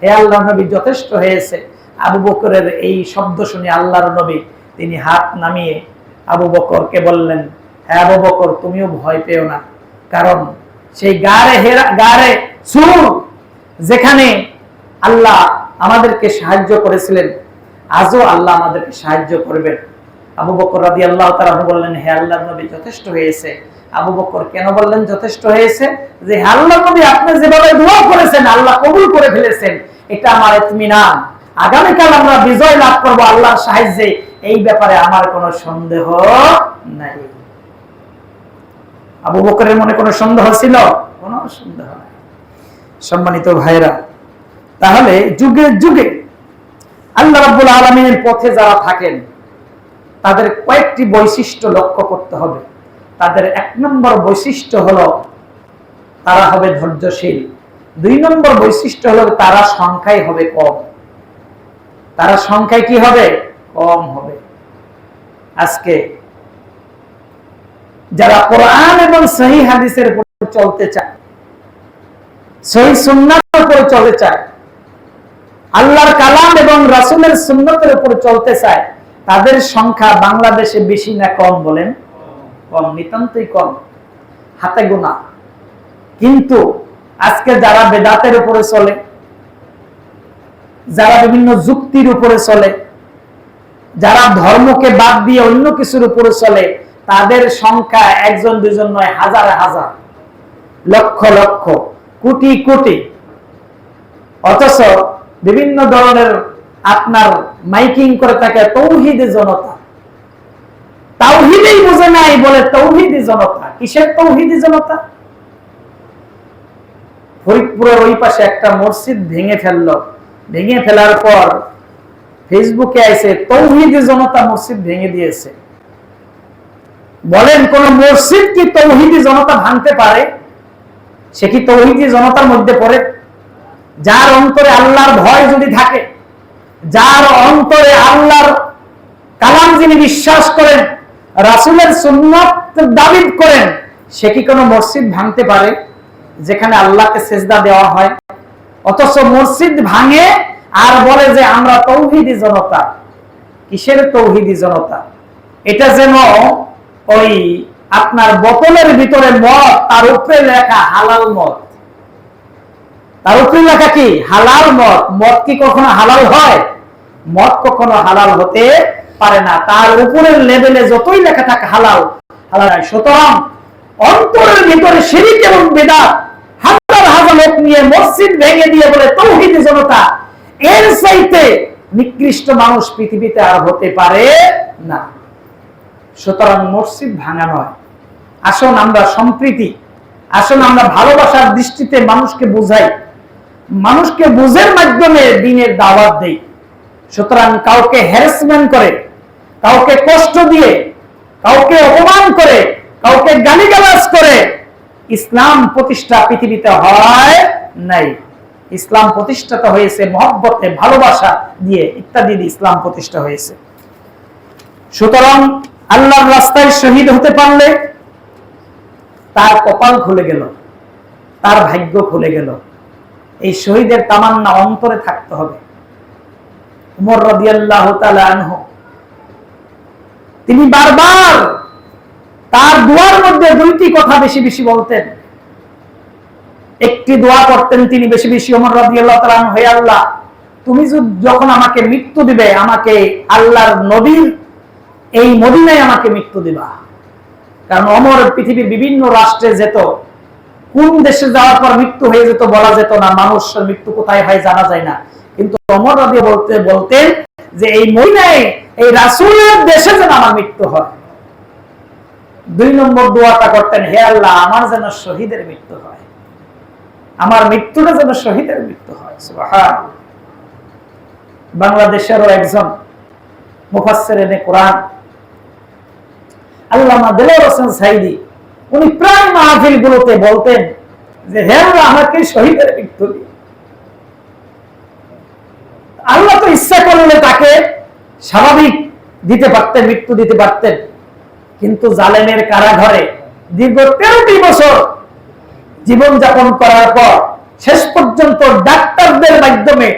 হে আল্লাহর নবী, যথেষ্ট হয়েছে। আবু বকরের এই শব্দ শুনে আল্লাহর নবী তিনি হাত নামিয়ে আবু বকরকে বললেন, হে আবু বকর, তুমিও ভয় পেও না, কারণ সেই গারে সুর যেখানে আল্লাহ আমাদেরকে সাহায্য করেছিলেন, আজও আল্লাহ আমাদেরকে সাহায্য করবেন। আবু বকর রাদিয়াল্লাহু তাআলা বললেন, হে আল্লাহর নবী, যথেষ্ট হয়েছে। আবু বকর কেন বললেন যথেষ্ট হয়েছে? যে আল্লাহর নবী আপনি যেভাবে দোয়া করেছেন আল্লাহ কবুল করে ফেলেছেন, এটা আমার ইতমিনান। আগামীকাল আমরা বিজয় লাভ করব আল্লাহর সাহায্যে, এই ব্যাপারে আমার কোনো সন্দেহ নাই। আবু বকরের মনে কোনো সন্দেহ ছিল? কোনো সন্দেহ নাই। সম্মানিত ভাইরা, তাহলে যুগে যুগে আল্লাহ রাব্বুল আলামিনের পথে যারা থাকেন তাদের কয়েকটি বৈশিষ্ট্য লক্ষ্য করতে হবে। তাদের 1 নম্বর বৈশিষ্ট্য হলো তারা হবে ধৈর্যশীল। 2 নম্বর বৈশিষ্ট্য হলো তারা সংখ্যায় হবে কম। তারা সংখ্যায় কি হবে? কম হবে। আজকে যারা কোরআন এবং সহিহ হাদিসের উপর চলতে চায়, সহিহ সুন্নাতের উপর চলতে চায়, আল্লাহর কালাম এবং রাসূলের সুন্নতের উপর চলতে চায়, তাদের সংখ্যা বাংলাদেশে বেশি না কম বলেন? কম, নিতান্তই কম, হাতে গোনা। কিন্তু আজকে যারা বেদাতের উপরে চলে, যারা বিভিন্ন যুক্তির উপরে চলে, যারা ধর্মকে বাদ দিয়ে অন্য কিছুর উপরে চলে, তাদের সংখ্যা একজন দুজন নয়, হাজার হাজার, লক্ষ লক্ষ, কোটি কোটি। অথচ বিভিন্ন ধরনের আপনার মাইকিং করে থাকে তৌহিদি জনতা। তাওহীদই বুঝে নাই বলে তৌহিদি জনতা। কিসের তৌহিদি জনতা? ফরিদপুরের ওই পাশে একটা মসজিদ ভেঙে ফেললো, ভেঙে ফেলার পর ফেসবুকে আইছে তৌহিদি জনতা মসজিদ ভেঙে দিয়েছে। বলেন কোন মসজিদ কি তৌহিদি জনতা ভাঙতে পারে? সে কি তৌহিদি জনতার মধ্যে পড়ে? যার অন্তরে আল্লাহর ভয় যদি থাকে, যার অন্তরে আল্লাহর কালাম যিনি বিশ্বাস করেন, রাসূলের সুন্নাত দাবি করেন, সে কি কোনো মসজিদ ভাঙতে পারে যেখানে আল্লাহকে সেজদা দেওয়া হয়? অথচ মসজিদ ভাঙে আর বলে যে আমরা তৌহিদি জনতা। কিসের তৌহিদি জনতা? এটা যেন ওই আপনার বোতলের ভিতরে মদ, তার উপরে লেখা হালাল মদ। তার উপরে লেখা কি? হালাল মদ। মদ কি কখনো হালাল হয়? মদ কখনো হালাল হতে পারে না। তার উপরের লেভেলে যতই লেখা থাকে হালাল, হালাল। সুতরাং অন্তরের ভিতরে শিরক এবং বিদআত হাজার হাজার লোক নিয়ে মসজিদ ভেঙে দিয়ে বলে তৌহিদি জনতা, এর চাইতে নিকৃষ্ট মানুষ পৃথিবীতে আর হতে পারে না। সুতরাং মসজিদ ভাঙা নয়। আসুন আমরা সম্প্রীতি, আসুন আমরা ভালোবাসার দৃষ্টিতে মানুষকে বুঝাই, মানুষকে বুঝের মাধ্যমে দ্বীনের দাওয়াত দেই। সুতরাং কাউকে হ্যারাসমেন্ট করে, কাউকে কষ্ট দিয়ে, কাউকে অপমান করে, কাউকে গালিগালাজ করে ইসলাম প্রতিষ্ঠা পৃথিবীতে হয় নাই। ইসলাম প্রতিষ্ঠাতা হয়েছে মহব্বতে, ভালোবাসা দিয়ে, ইত্যাদি দিয়ে ইসলাম প্রতিষ্ঠা হয়েছে। সুতরাং আল্লাহর রাস্তায় শহীদ হতে পারলে তার কপাল খুলে গেল, তার ভাগ্য খুলে গেল। এই শহীদের তামান্না অন্তরে থাকতে হবে। উমর রাদিয়াল্লাহু তাআলা আনহু তিনি বারবার তার দোয়ার মধ্যে দুইটি কথা বেশি বেশি বলতেন। একটি দোয়া করতেন তিনি বেশি বেশি, ওমর রাদিয়াল্লাহু তাআলা আনহু, হে আল্লাহ, তুমি যখন আমাকে মৃত্যু দিবে, আমাকে আল্লাহর নবীর এই মদিনায় আমাকে মৃত্যু দিবা। কারণ ওমর পৃথিবীর বিভিন্ন রাষ্ট্রে যেত, কোন দেশে যাওয়ার পর মৃত্যু হয়ে যেত বলা যেত না, মানুষের মৃত্যু কোথায় হয় জানা যায় না। কিন্তু ওমর রাদিয়াল্লাহু বলতেন যে এই মদিনায়, এই রাসূলের দেশে যেন আমার মৃত্যু হয়। দুই নম্বর দোয়াটা করতেন, হে আল্লাহ, আমার যেন শহীদের মৃত্যু হয়, আমার মৃত্যুটা যেন শহীদের মৃত্যু হয়। সুবহানাল্লাহ। বাংলাদেশেরও একজন মুফাসসিরিনে কোরআন আল্লামা দেলোয়ার হোসেন সাইদি, উনি প্রায় মাহফিলগুলোতে বলতেন যে হে আল্লাহ, আমাকে শহীদের মৃত্যু দিন। আল্লাহ তো ইচ্ছা করলে তাকে স্বাভাবিক দিতে পারতেন, মৃত্যু দিতে পারতেন, কিন্তু জালেমের কারাগারে দীর্ঘ 13টি বছর জীবন যাপন করার পর শেষ পর্যন্ত ডাক্তারদের মাধ্যমে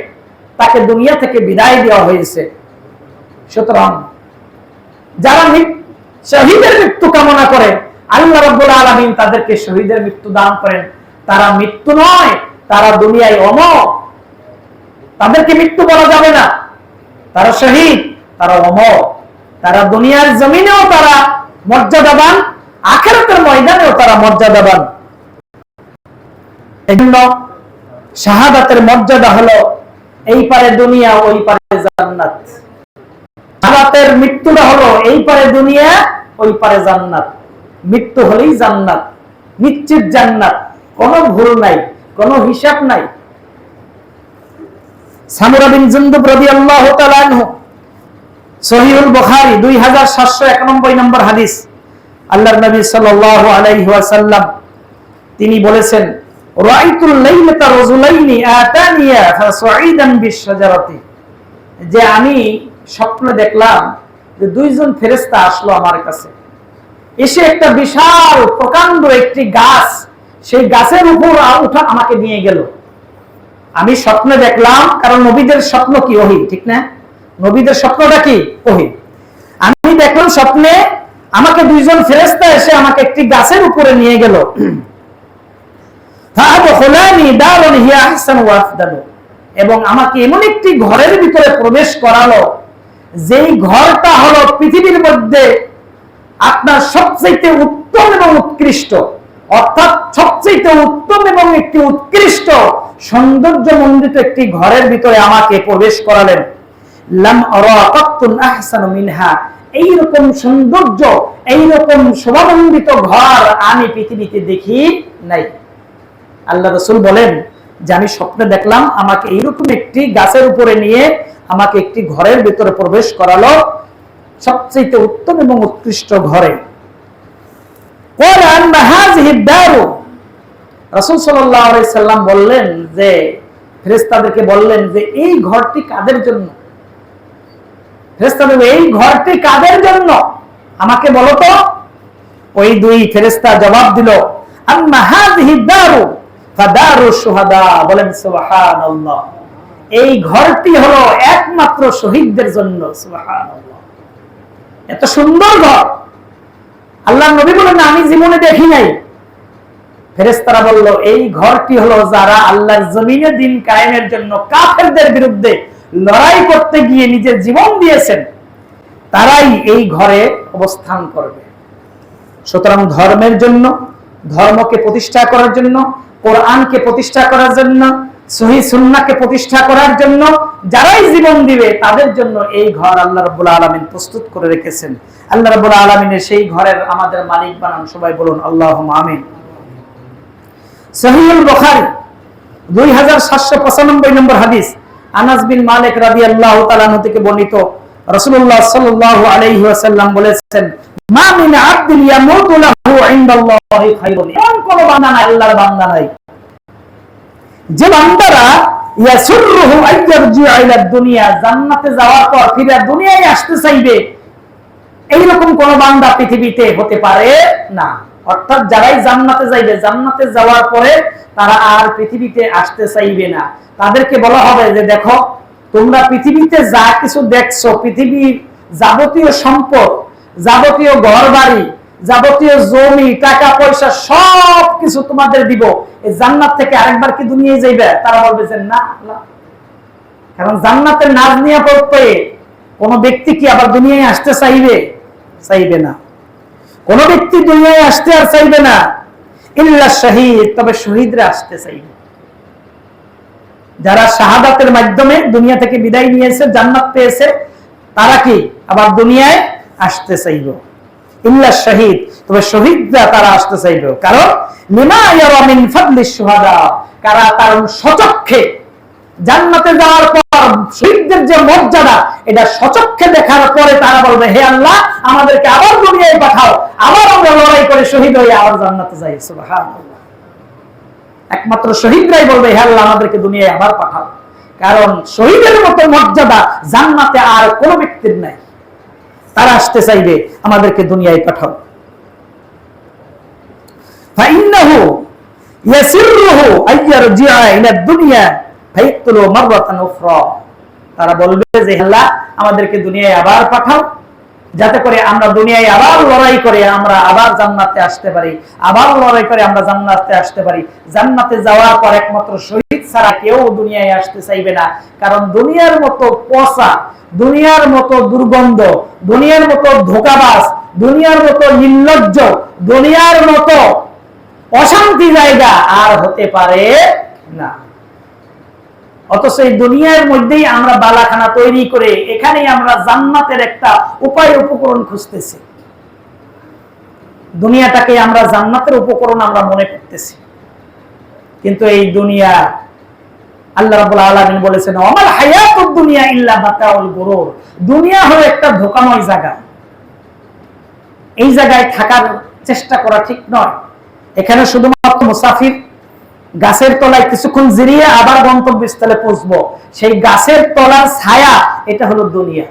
তাকে দুনিয়া থেকে বিদায় দেওয়া হয়েছে। সুতরাং যারা শহীদের মৃত্যু কামনা করে, আল্লাহ রাব্বুল আলামিন তাদেরকে শহীদের মৃত্যু দান করেন। তারা মৃত্যু নয়, তারা দুনিয়ায় অমর। তাদেরকে মৃত্যু বলা যাবে না, তারা শহীদ, তারা অমর। তারা দুনিয়ার জমিনেও তারা মর্যাদাবান, আখিরাতের ময়দানেও তারা মর্যাদাবান। এজন্য শাহাদাতের মর্যাদা হলো এই পারে দুনিয়া, ওই পারে জান্নাত। শাহাদাতের মৃত্যুটা হলো এই পারে দুনিয়া, ওই পারে জান্নাত। মৃত্যু হলেই জান্নাত, নিশ্চিত জান্নাত, কোনো ভুল নাই, কোনো হিসাব নাই। সামুরা বিন জুনদুব রাদিয়াল্লাহু তাআলা আনহু, সহিহুল বুখারী 2791 নম্বর হাদিস, আল্লাহর নবী সাল্লাল্লাহু আলাইহি ওয়াসাল্লাম তিনি বলেছেন, রাআইতুল লাইলাতা রাজুলাইনি আতানিয়া ফাসউইদান বিশজারাতি, যে আমি স্বপ্নে দেখলাম যে দুইজন ফেরেশতা আসলো আমার কাছে, এসে একটা বিশাল প্রকাণ্ড একটি গাছ, সেই গাছের উপর উঠা আমাকে নিয়ে গেল। আমি স্বপ্নে দেখলাম, কারণ নবীদের স্বপ্ন কি ওহী, ঠিক না? নবীদের স্বপ্নটা কি? ওহী। আমি দেখলাম স্বপ্নে আমাকে দুইজন ফেরেশতা এসে আমাকে একটি গাছের উপরে নিয়ে গেল। ফাদখুলানি দারুন হিয়া আহসানু ওয়া আফদালু, এবং আমাকে এমন একটি ঘরের ভিতরে প্রবেশ করালো যেই ঘরটা হলো পৃথিবীর মধ্যে আপনার সবচেয়ে উত্তম এবং উৎকৃষ্ট, অর্থাৎ সবচেয়ে উত্তম এবং একটি উৎকৃষ্ট সৌন্দর্যমণ্ডিত একটি ঘরের ভিতরে আমাকে প্রবেশ করালেন। লাম আরা কাত্তুন আহসানু মিনহা, এইরকম সৌন্দর্য, এইরকম শোভামণ্ডিত ঘর আমি পৃথিবীতে দেখি নাই। আল্লাহ রাসূল বলেন যে আমি স্বপ্নে দেখলাম আমাকে এইরকম একটি গাছের উপরে নিয়ে আমাকে একটি ঘরের ভিতরে প্রবেশ করালো, সবচেয়ে উত্তম এবং উৎকৃষ্ট ঘরে। রাসূল সাল্লাল্লাহু আলাইহি সাল্লাম বললেন যে ফেরেশতাদেরকে বললেন যে এই ঘরটি কাদের জন্য? ফেরেশতাদের এই ঘরটি কাদের জন্য আমাকে বলো তো। ওই দুই ফেরেশতা জবাব দিল, আম্মা হাযিহি দারু ফাদারু শুহাদা, বলেন সুবহানাল্লাহ, এই ঘরটি হলো একমাত্র শহীদদের জন্য। সুবহানাল্লাহ, এত সুন্দর ঘর আল্লাহর নবী বলেন আমি জীবনে দেখি নাই। ফেরেশতারা বলল এই ঘরটি হলো যারা আল্লাহর জমিনে দিন কায়েমের জন্য কাফেরদের বিরুদ্ধে লড়াই করতে গিয়ে নিজের জীবন দিয়েছেন, তারাই এই ঘরে অবস্থান করবে। সুতরাং ধর্মের জন্য, ধর্মকে প্রতিষ্ঠা করার জন্য, কোরআনকে প্রতিষ্ঠা করার জন্য, সহিহ সুন্নাহকে প্রতিষ্ঠা করার জন্য যারাই জীবন দিবে তাদের জন্য এই ঘর আল্লাহ রাব্বুল আলামিন প্রস্তুত করে রেখেছেন। আল্লাহ রাব্বুল আলামিনের সেই ঘরের আমাদের মালিক বানান, সবাই বলুন আল্লাহুম্মা আমিন। সহিহুল বুখারী 2795 নম্বর হাদিস, আনাস বিন মালিক রাদিয়াল্লাহু তাআলা আনহু থেকে বর্ণিত, রাসূলুল্লাহ সাল্লাল্লাহু আলাইহি ওয়াসাল্লাম বলেছেন, মা মিন আবদিন ইয়ামুতু লাহু ইনদাল্লাহি খায়রুন, এমন কোন বান্দা নাই, আল্লাহর বান্দা নাই যে বান্দারা ইয়াসুররুহু আইয়ারজিউ ইলা দুনিয়া, জান্নাতে যাওয়ার পর ফিরে দুনিয়ায় আসতে চাইবে, এইরকম কোন বান্দা পৃথিবীতে হতে পারে না। অর্থাৎ যারাই জান্নাতে যাইবে, জান্নাতে যাওয়ার পরে তারা আর পৃথিবীতে আসতে চাইবে না। তাদেরকে বলা হবে যে দেখো তোমরা পৃথিবীতে যা কিছু দেখছো, পৃথিবীর যাবতীয় সম্পদ, যাবতীয় ঘরবাড়ি, যাবতীয় জমি, টাকা পয়সা সব কিছু তোমাদের দিব, এই জান্নাত থেকে আরেকবার কি দুনিয়ায় যাইবে? তারা বলবে যে না, কারণ জান্নাতের নাজ নিয়ে পড়তে কোন ব্যক্তি কি আবার দুনিয়ায় আসতে চাইবে? চাইবে না। কোন ব্যক্তি দুনিয়ায় আসতে আর চাইবে না, ইল্লা শহীদ, তবে শহীদরা আসতে চাইবে। যারা শাহাদাতের মাধ্যমে দুনিয়া থেকে বিদায় নিয়েছে, জান্নাত পেয়েছে, তারা কি আবার দুনিয়ায় আসতে চাইবে। ইল্লা শহীদ, তবে শহীদরা তারা আসতে চাইবে। কারণ লিমা ইয়ারা মিন ফাদলিশ শুহাদা, কারণ সচক্ষে জান্নাতে যাওয়ার পর শহীদদের যে মর্যাদা, এটা সচক্ষে দেখার পরে তারা বলবে হে আল্লাহ আমাদেরকে আবার দুনিয়ায় পাঠাও, আবার আমরা লড়াই করে শহীদ হয়ে আবার জান্নাতে যাই। সুবহানাল্লাহ, একমাত্র শহীদরাই বলবে হে আল্লাহ আমাদেরকে দুনিয়ায় আবার পাঠাও, কারণ শহীদের মতো মর্যাদা জান্নাতে আর কোন ব্যক্তির নাই। তারা আসতে চাইবে আমাদেরকে দুনিয়ায় পাঠাও। ফাইন্নাহু ইয়াসিররুহু আইয়ারজিআ ইলা দুনিয়া ফায়াকতুলু মাররাতান উখরা, তারা বলবে যে আল্লাহ আমাদেরকে দুনিয়ায় আবার পাঠাও, যাতে করে আমরা দুনিয়ায় আবার লড়াই করে আমরা আবার জান্নাতে আসতে পারি, আবার লড়াই করে আমরা জান্নাতে আসতে পারি। জান্নাতে যাওয়ার পর একমাত্র শহীদ ছাড়া কেউ দুনিয়ায় আসতে চাইবে না, কারণ দুনিয়ার মতো পচা, দুনিয়ার মতো দুর্গন্ধ, দুনিয়ার মতো ধোঁকাবাজ, দুনিয়ার মতো নির্লজ্জ, দুনিয়ার মতো অশান্তি জায়গা আর হতে পারে না। অথচ এই দুনিয়ার মধ্যেই আমরা বালাখানা তৈরি করে এখানেই আমরা জান্নাতের একটা উপায় উপকরণ খুঁজতেছি। দুনিয়াটাকে আমরা জান্নাতের উপকরণ আমরা মনে করতেছি, কিন্তু এই দুনিয়া আল্লাহ রাব্বুল আলামিন বলেছেন ওয়ামাল হায়াতুদ দুনিয়া ইল্লা মাতাউল গুরুর, দুনিয়া হলো একটা ধোঁকাময় জায়গা। এই জায়গায় থাকার চেষ্টা করা ঠিক নয়। এখানে শুধুমাত্র মুসাফির, গাছের তলায় কিছুক্ষণ জিরিয়ে আবার গন্তব্যস্থলে পৌঁছবো, সেই গাছের তলার ছায়া, এটা হলো দুনিয়া।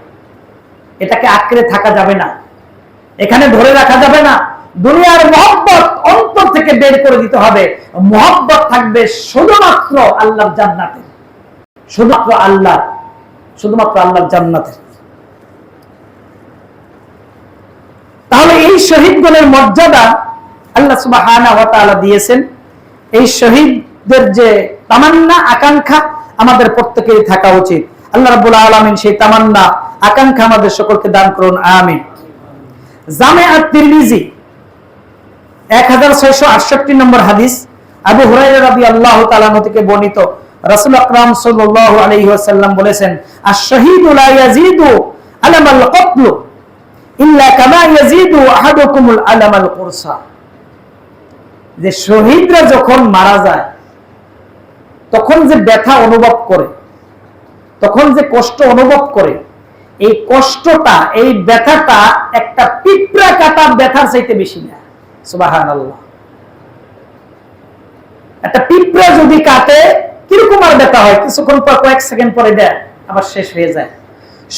এটাকে আঁকড়ে থাকা যাবে না, এখানে ধরে রাখা যাবে না। দুনিয়ার মহব্বত অন্তর থেকে বের করে দিতে হবে। মহব্বত থাকবে শুধুমাত্র আল্লাহর জান্নাতে, শুধুমাত্র আল্লাহর জান্নাতে। তাহলে এই শহীদগণের মর্যাদা আল্লাহ সুবহানাহু ওয়া তাআলা দিয়েছেন। এই শহীদদের যে তামান্না আকাঙ্ক্ষা আমাদের প্রত্যেকেরই থাকা উচিত। আল্লাহ রাব্বুল আলামিন সেই তামান্না আকাঙ্ক্ষা আমাদের সকলকে দান করুন, আমিন। জামে আত-তিরমিজি 1668 নম্বর হাদিস, আবু হুরায়রা রাদিয়াল্লাহু তাআলা থেকে বর্ণিত, রাসূল আকরাম সাল্লাল্লাহু আলাইহি ওয়াসাল্লাম বলেছেন, আশ-শাহীদু লা ইয়াজিদু আলামাল কতল ইল্লা কামা ইয়াজিদু আহাদুকুমুল আলামাল কুরসা। যে শহীদরা যখন মারা যায় তখন যে ব্যথা অনুভব করে, তখন যে কষ্ট অনুভব করে, এই কষ্টটা, এই ব্যথাটা একটা পিঁপড়া কাটার ব্যথার চাইতে বেশি না। সুবহানাল্লাহ। একটা পিঁপড়া যদি কাটে কিরকম আর ব্যথা হয়, কিছুক্ষণ পর, কয়েক সেকেন্ড পরে দেয়, আবার শেষ হয়ে যায়।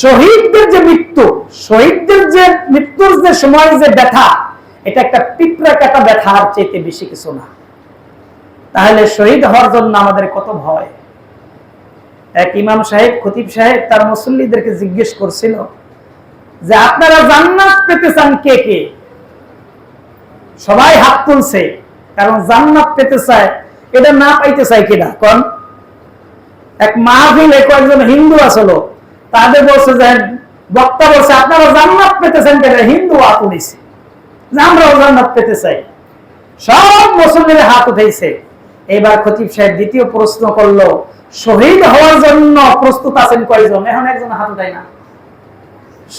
শহীদদের যে মৃত্যু, শহীদদের যে মৃত্যুর যে সময় যে ব্যথা, এটা একটা পিঁপড়া কাটা ব্যথার চাইতে বেশি কিছু না। তাহলে শহীদ হওয়ার জন্য আমাদের কত ভয়। এক ইমাম সাহেব, খতিব সাহেব তার মুসল্লিদেরকে জিজ্ঞেস করছিল যে আপনারা জান্নাত পেতে চান কে কে? সবাই হাত তুলছে, কারণ জান্নাত পেতে চায়, এটা না পাইতে চায় কিনা। কোন এক মাহফিলে কয়েকজন হিন্দু আসলো, তাদের বলছে যে বক্তা বলছে আপনারা জান্নাত পেতে চান কেন? হিন্দু হাত উঠেছে যে আমরাও জান্নাত পেতে চাই। সব মুসল্লিরা হাত উঠাইছে। এবার খতিব সাহেব দ্বিতীয় প্রশ্ন করলো, শহীদ হওয়ার জন্য প্রস্তুত আছেন কয়জন? এখন একজন হাত উঠায় না।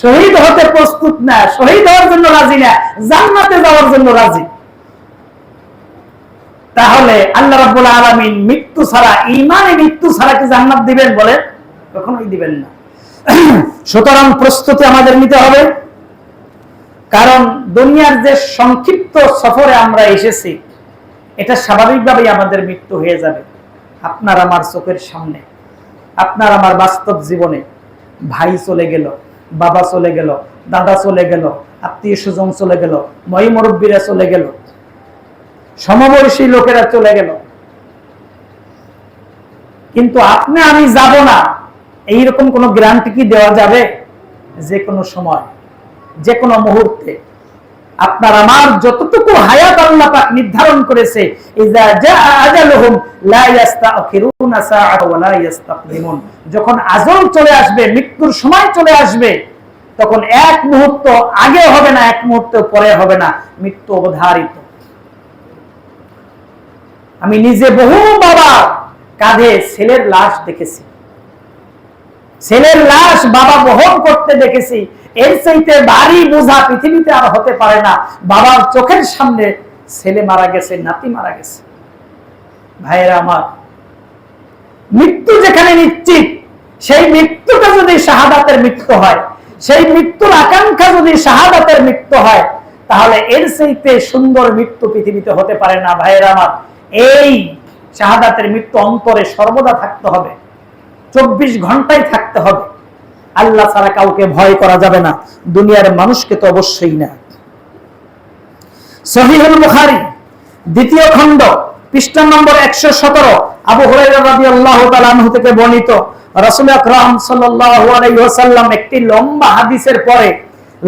শহীদ হতে প্রস্তুত না, শহীদ হওয়ার জন্য রাজি না, জান্নাতে যাওয়ার জন্য রাজি। তাহলে আল্লাহ রাব্বুল আলামিন মৃত্যু ছাড়া, ঈমানে মৃত্যু ছাড়া কি জান্নাত দিবেন? বলে কখনোই দিবেন না। সুতরাং প্রস্তুতি আমাদের নিতে হবে, কারণ দুনিয়ার যে সংক্ষিপ্ত সফরে আমরা এসেছি, এটা স্বাভাবিকভাবেই আমাদের মৃত্যু হয়ে যাবে। আপনার আমার চোখের সামনে, আপনার আমার বাস্তব জীবনে ভাই চলে গেল, বাবা চলে গেল, দাদা চলে গেল, আত্মীয় স্বজন চলে গেল, মই মুরব্বীরা চলে গেল, সমবয়সী লোকেরা চলে গেল, কিন্তু আপনি আমি যাব না, এইরকম কোন গ্যারান্টি কি দেওয়া যাবে? যে কোনো সময়, যে কোনো মুহূর্তে আপনার আমার যতটুকু হায়াত আল্লাহ পাক নির্ধারণ করেছে, ইজা জাআ আজালুহুম লা ইস্তাখিরুনা সাআতা ওয়া লা ইস্তাকদিমুন, যখন আজল চলে আসবে, মৃত্যুর সময় চলে আসবে, তখন এক মুহূর্ত আগে হবে না, এক মুহূর্ত পরে হবে না, মৃত্যু অবধারিত। আমি নিজে বহু বাবা কাঁধে ছেলের লাশ দেখেছি, ছেলের লাশ বাবা বহন করতে দেখেছি। এর চাইতে ভারী বোঝা পৃথিবীতে আর হতে পারে না। বাবার চোখের সামনে ছেলে মারা গেছে, নাতি মারা গেছে। ভাইয়েরা আমার, মৃত্যু যেখানে নিশ্চিত, সেই মৃত্যুটা যদি শাহাদাতের মৃত্যু হয়, সেই মৃত্যুর আকাঙ্ক্ষা যদি শাহাদাতের মৃত্যু হয়, তাহলে এর চাইতে সুন্দর মৃত্যু পৃথিবীতে হতে পারে না। ভাইয়েরা আমার, এই শাহাদাতের মৃত্যু অন্তরে সর্বদা থাকতে হবে, 24 ঘন্টায় থাকতে হবে। আল্লাহ ছাড়া কাউকে ভয় করা যাবে না, দুনিয়ার মানুষকে তো অবশ্যই না। সহিহুল বুখারী দ্বিতীয় খণ্ড পৃষ্ঠা নম্বর 117, আবু হুরায়রা রাদিয়াল্লাহু তাআলা আনহু থেকে বর্ণিত, রাসূল আকরাম সাল্লাল্লাহু আলাইহি ওয়াসাল্লাম একটি লম্বা হাদিসের পরে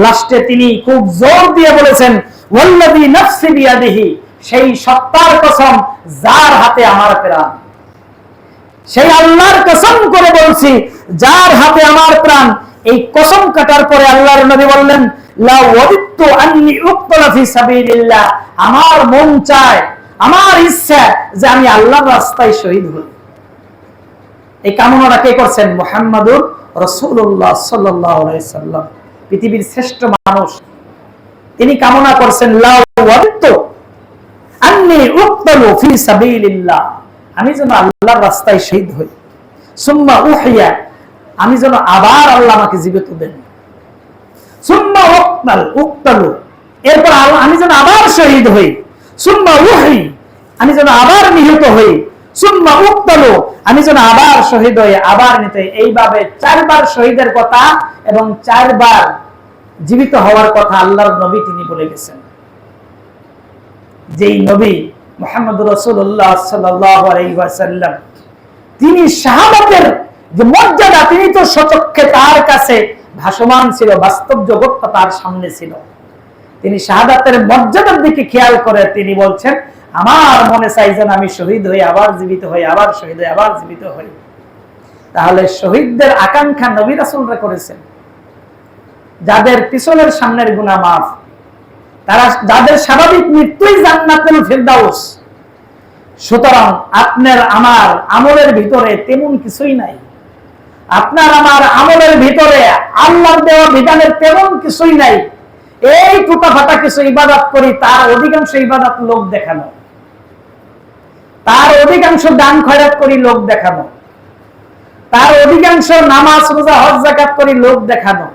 লাস্টে তিনি খুব জোর দিয়ে বলেছেন, ওয়াল্লাযী নাফসি বিয়াদিহি, সেই সত্তার কসম যার হাতে আমার প্রাণ, সেই আল্লাহর কসম করে বলছি যার হাতে আমার প্রাণ। এই কসম কাটার পরে আল্লাহর নবী বললেন, লা ওয়াদিতু আন্নী উকতালা ফি সাবিলিল্লাহ, আমার মন চায়, আমার ইচ্ছা যে আমি আল্লাহর রাস্তায় শহীদ হই। এই কামনাটা কে করছেন? মুহাম্মাদুর রাসূলুল্লাহ সাল্লাল্লাহু আলাইহি সাল্লাম, পৃথিবীর শ্রেষ্ঠ মানুষ। তিনি কামনা করছেন, লা ওয়াদিতু আন্নী উকতালু ফি সাবিলিল্লাহ, আমি যেন আল্লাহর রাস্তায় শহীদ হই। সুম্মা উহিয়া, আমি যেন আবার আল্লাহ আমাকে জীবিত দেন। সুম্মা উকতালু, এরপর আমি যেন আবার শহীদ হই। সুম্মা উহি, আমি যেন আবার নিহত হই। সুম্মা উকতালু, আমি যেন আবার শহীদ হই, আবার নিহত হই। এইভাবে 4 বার শহীদের কথা এবং 4 বার জীবিত হওয়ার কথা আল্লাহর নবী তিনি বলে গেছেন। যেই নবী মুহাম্মদুর রাসূলুল্লাহ সাল্লাল্লাহু আলাইহি ওয়াসাল্লাম, তিনি শাহাদাতের যে মর্যাদা, তিনি তো সচক্ষে তার কাছে ভাসমান ছিল, বাস্তব জগৎটা তার সামনে ছিল। তিনি শাহাদাতের মর্যাদার দিকে খেয়াল করে তিনি বলছেন, আমার মনে চাই যেন আমি শহীদ হই, আবার জীবিত হই, আবার শহীদ হই, আবার জীবিত হই। তাহলে শহীদদের আকাঙ্ক্ষা নবী রাসূলরা করেছেন, যাদের পিছনের সামনের গুনাহ মাফ, তারা যাদের স্বাভাবিক মৃত্যুই জান্নাতুল ফেরদাউস। সুতরাং আপনার আমার আমলের ভিতরে তেমন কিছুই নাই, আপনার আমার আমলের ভিতরে আল্লাহর দেওয়া বিধানের তেমন কিছুই নাই। এই টুটাফাটা কিছু ইবাদত করি, তার অধিকাংশ ইবাদত লোক দেখানো, তার অধিকাংশ দান খয়রাত করি লোক দেখানো, তার অধিকাংশ নামাজ রোজা হজ যাকাত করি লোক দেখানো।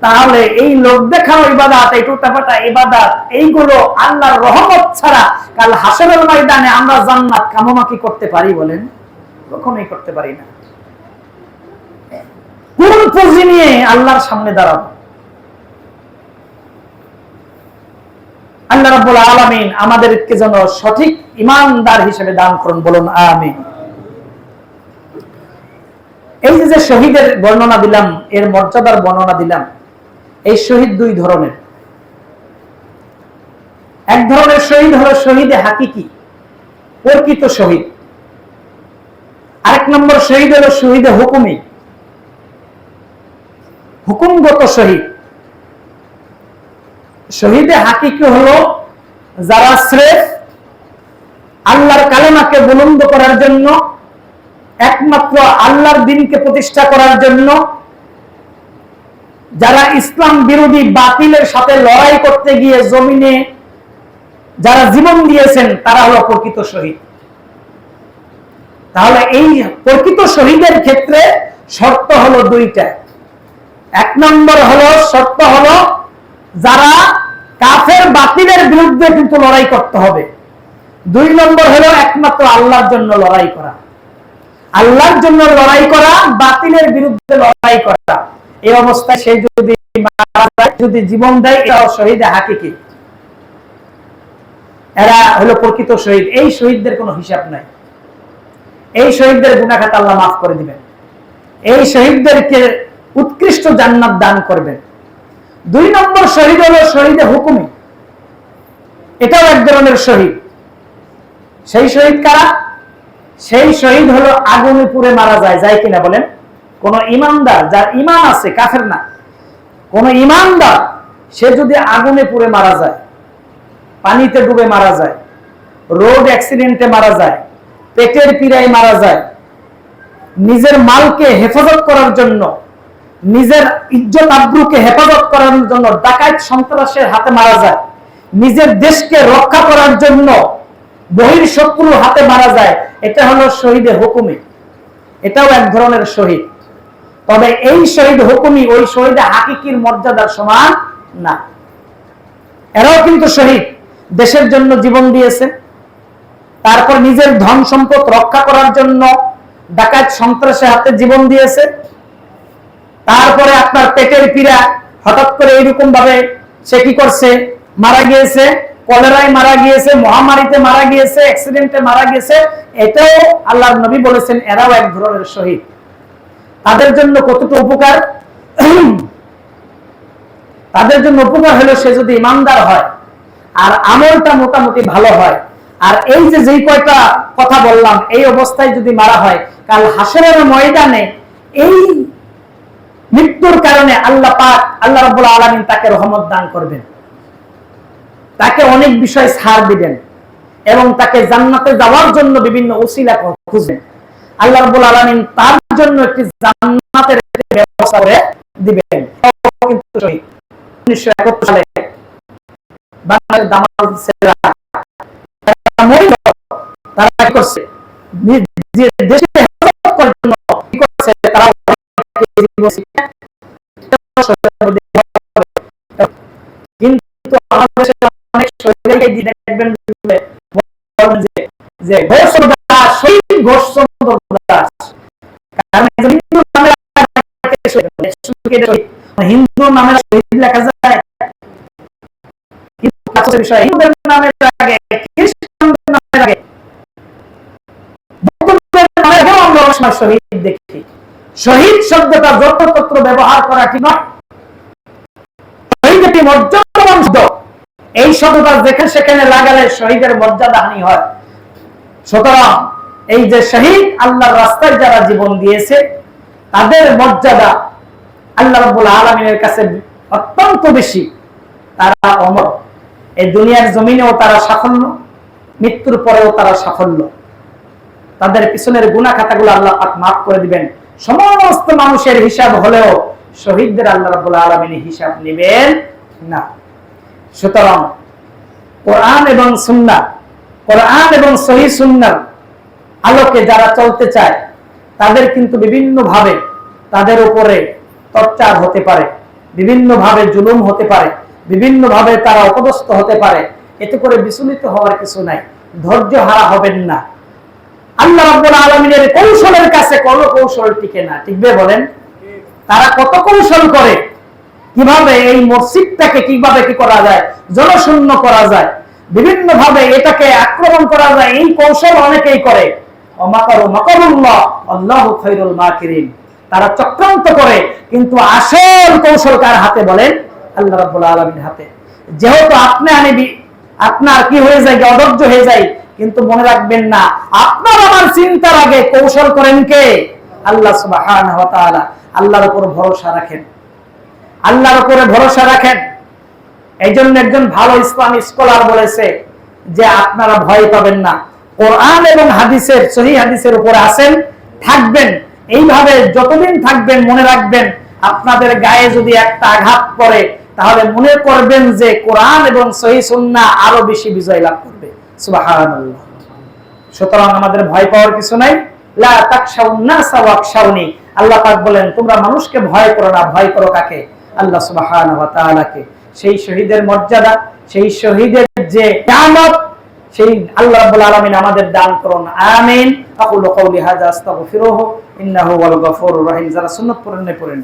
তাহলে এই লোক দেখানো ইবাদত, এই টুটাফাটা ইবাদত, এইগুলো আল্লাহর রহমত ছাড়া কাল হাসরের ময়দানে আমরা জান্নাত কামনা কি করতে পারি বলেন? কখনোই করতে পারি না। কোন পুঁজি নিয়ে আল্লাহর সামনে দাঁড়াবো? আল্লাহ রাব্বুল আলামিন আমাদেরকে যেন সঠিক ঈমানদার হিসেবে দান করুন, বলুন আমিন। এই যে শহীদের বর্ণনা দিলাম, এর মর্যাদার বর্ণনা দিলাম, এই শহীদ দুই ধরনের। এক ধরনের শহীদ হলো শহীদে হাকিকি, প্রকৃত শহীদ। আরেক নম্বর শহীদ হলো শহীদে হুকুমি, হুকুমগত শহীদ। শহীদে হাকিকি হলো যারা স্রেফ আল্লাহর কালেমাকে বুলন্দ করার জন্য, একমাত্র আল্লাহর দ্বীনকে প্রতিষ্ঠা করার জন্য, যারা ইসলাম বিরোধী বাতিলের সাথে লড়াই করতে গিয়ে জমিনে যারা জীবন দিয়েছেন, তারা হলো প্রকৃত শহীদ। তাহলে এই প্রকৃত শহীদের ক্ষেত্রে শর্ত হলো দুইটা। এক নম্বর হলো শর্ত হলো যারা কাফের বাতিলের বিরুদ্ধে কিন্তু লড়াই করতে হবে। দুই নম্বর হলো একমাত্র আল্লাহর জন্য লড়াই করা, আল্লাহর জন্য লড়াই করা, বাতিলের বিরুদ্ধে লড়াই করা। এই অবস্থায় সে যদি মারা যায়, যদি জীবন দেয়, এরা শহীদে হাকিকি, এরা হলো প্রকৃত শহীদ। এই শহীদদের কোনো হিসাব নাই, এই শহীদদের গুনাহ খাতা আল্লাহ মাফ করে দিবেন, এই শহীদদেরকে উৎকৃষ্ট জান্নাত দান করবেন। দুই নম্বর শহীদ হলো শহীদে হুকুমি, এটাও এক ধরনের শহীদ। সেই শহীদ কারা? সেই শহীদ হলো আগুনে পুড়ে মারা যায়, যায় কিনা বলেন? কোন ইমানদার, যার ইমান আছে, কাফের না, কোন ইমানদার সে যদি আগুনে পুড়ে মারা যায়, পানিতে ডুবে মারা যায়, রোড অ্যাক্সিডেন্টে মারা যায়, পেটের পীড়ায় মারা যায়, নিজের মালকে হেফাজত করার জন্য, নিজের ইজ্জত আব্রুকে হেফাজত করার জন্য ডাকাত সন্ত্রাসের হাতে মারা যায়, নিজের দেশকে রক্ষা করার জন্য বহির শত্রুর হাতে মারা যায়, এটা হলো শহীদে হুকুমি, এটাও এক ধরনের শহীদ। তবে এই শহীদ হুকুমি ওই শহীদে হাকিকির মর্যাদার সমান না। এরাও কিন্তু শহীদ, দেশের জন্য জীবন দিয়েছে, তারপর নিজের ধন সম্পদ রক্ষা করার জন্য ডাকাত সন্ত্রাসের হাতে জীবন দিয়েছে। তারপরে আপনার পেটের পীড়া, হঠাৎ করে এইরকম ভাবে সে কি করছে, মারা গিয়েছে, কলেরায় মারা গিয়েছে, মহামারীতে মারা গিয়েছে, অ্যাক্সিডেন্টে মারা গিয়েছে। এটাও আল্লাহর নবী বলেছেন এরাও এক ধরনের শহীদ। তাদের জন্য কতটা উপকার? তাদের জন্য উপকার হলো সে যদি ইমানদার হয় আর আমলটা মোটামুটি ভালো হয়, আর এই যে যেই কয়টা কথা বললাম, এই অবস্থায় যদি মারা হয়, কাল হাসরের ময়দানে এই মৃত্যুর কারণে আল্লাহ পাক, আল্লাহ রাব্বুল আলামিন তাকে রহমত দান করবেন, তাকে অনেক বিষয় ছাড় দিবেন এবং তাকে জান্নাতে যাওয়ার জন্য বিভিন্ন ওসিলা খুঁজবেন। আল্লাহ রাব্বুল আলামিন তার জন্য একটি জান্নাতের ব্যবস্থা করে দিবেন। কিন্তু 1971 সালে বাংলাদেশের দামাল ছেলেরা তারা কি করছে, দেশে হেফাজত করার জন্য কি করছে, তারা কিন্তু আমাদের অনেক শহীদকে দেখবেন যে ঘোষদাস, শহীদ ঘোষচন্দ্র দাস, কারণ হিন্দু নামে হিন্দু নামে শহীদ লেখা যায়, কিন্তু বিষয় হিন্দুদের নামের আগে, খ্রিস্টানদের নামের আগে, বৌদ্ধদের নামের আগেও আমরা অনেক সময় শহীদ দেখি। শহীদ শব্দটা যত্রতত্র ব্যবহার করা ঠিক নয়। শহীদ একটি মর্যাদাবান শব্দ, এই শব্দটা যেখানে সেখানে লাগালে শহীদের মর্যাদা হানি হয়। সুতরাং এই যে শহীদ আল্লাহর রাস্তায় যারা জীবন দিয়েছে তাদের মর্যাদা আল্লাহ রাব্বুল আলামিনের কাছে অত্যন্ত বেশি। তারা অমর, এই দুনিয়ার জমিনেও তারা সাফল্য, মৃত্যুর পরেও তারা সাফল্য। তাদের পিছনের গুনাহ খাতাগুলো আল্লাহ পাক মাফ করে দিবেন। সমস্ত মানুষের হিসাব হলেও শহীদদের আল্লাহ রাব্বুল আলামিন হিসাব নেবেন না। সুতরাং কোরআন এবং সুন্নাহ, কোরআন এবং সহিহ সুন্নাহর আলোকে যারা চলতে চায় তাদের কিন্তু বিভিন্ন ভাবে তাদের উপরে টর্চার হতে পারে, বিভিন্ন ভাবে জুলুম হতে পারে, বিভিন্ন ভাবে তারা অপদস্থ হতে পারে। এতে করে বিচলিত হওয়ার কিছু নাই, ধৈর্য হারা হবেন না। আল্লাহ রাব্বুল আলামিনের কৌশলের কাছে কোনো কৌশল টিকে না, টিকবে বলেন? তারা কত কৌশল করে, কিভাবে এই মসজিদটাকে কিভাবে কি করা যায়, জনশূন্য করা যায়, বিভিন্ন ভাবে এটাকে আক্রমণ করা যায়, এই কৌশল অনেকেই করে। ওমাকারু মাকারুল্লাহ আল্লাহু খায়রুল মাকিরিন। তারা চক্রান্ত করে, কিন্তু আসল কৌশল কার হাতে বলেন? আল্লাহ রাব্বুল আলামিনের হাতে। যেহেতু আপনার কি হয়ে যায়, অধৈর্য হয়ে যায়, কিন্তু মনে রাখবেন না আপনার আমার চিন্তার আগে কৌশল করেন কে? আল্লাহ সুবহানাহু ওয়া তাআলা। আল্লাহর উপর ভরসা রাখেন, আল্লাহর উপরে ভরসা রাখেন। এই জন্য একজন ভালো ইসলামিক স্কলার বলেছে যে আপনারা ভয় পাবেন না, কোরআন এবং হাদিসের, সহিহ হাদিসের উপরে আছেন, থাকবেন। এইভাবে যতদিন থাকবেন মনে রাখবেন আপনাদের গায়ে যদি একটা আঘাত পড়ে তাহলে মনে করবেন যে কোরআন এবং সহিহ সুন্নাহ আরো বেশি বিজয় লাভ করবে। সুবহানাল্লাহ। সুতরাং আমাদের ভয় পাওয়ার কিছু নাই। লা তাকশাউন নাসা ওয়াকশাউনি। আল্লাহ পাক বলেন তোমরা মানুষকে ভয় করো না, ভয় করো কাকে? আল্লাহ সুবহানাহু ওয়া তাআলাকে। সেই শহীদের মর্যাদা, সেই শহীদের যে কিয়ামত, সেই আল্লাহ রাব্বুল আলামিন আমাদের দান করুন। আমিন। আকুলু কওলি হাযা আস্তাগফিরুহু ইন্নাহু ওয়াল গফুরুর রহিম। যারা সুন্নাত পড়েন না পড়েন।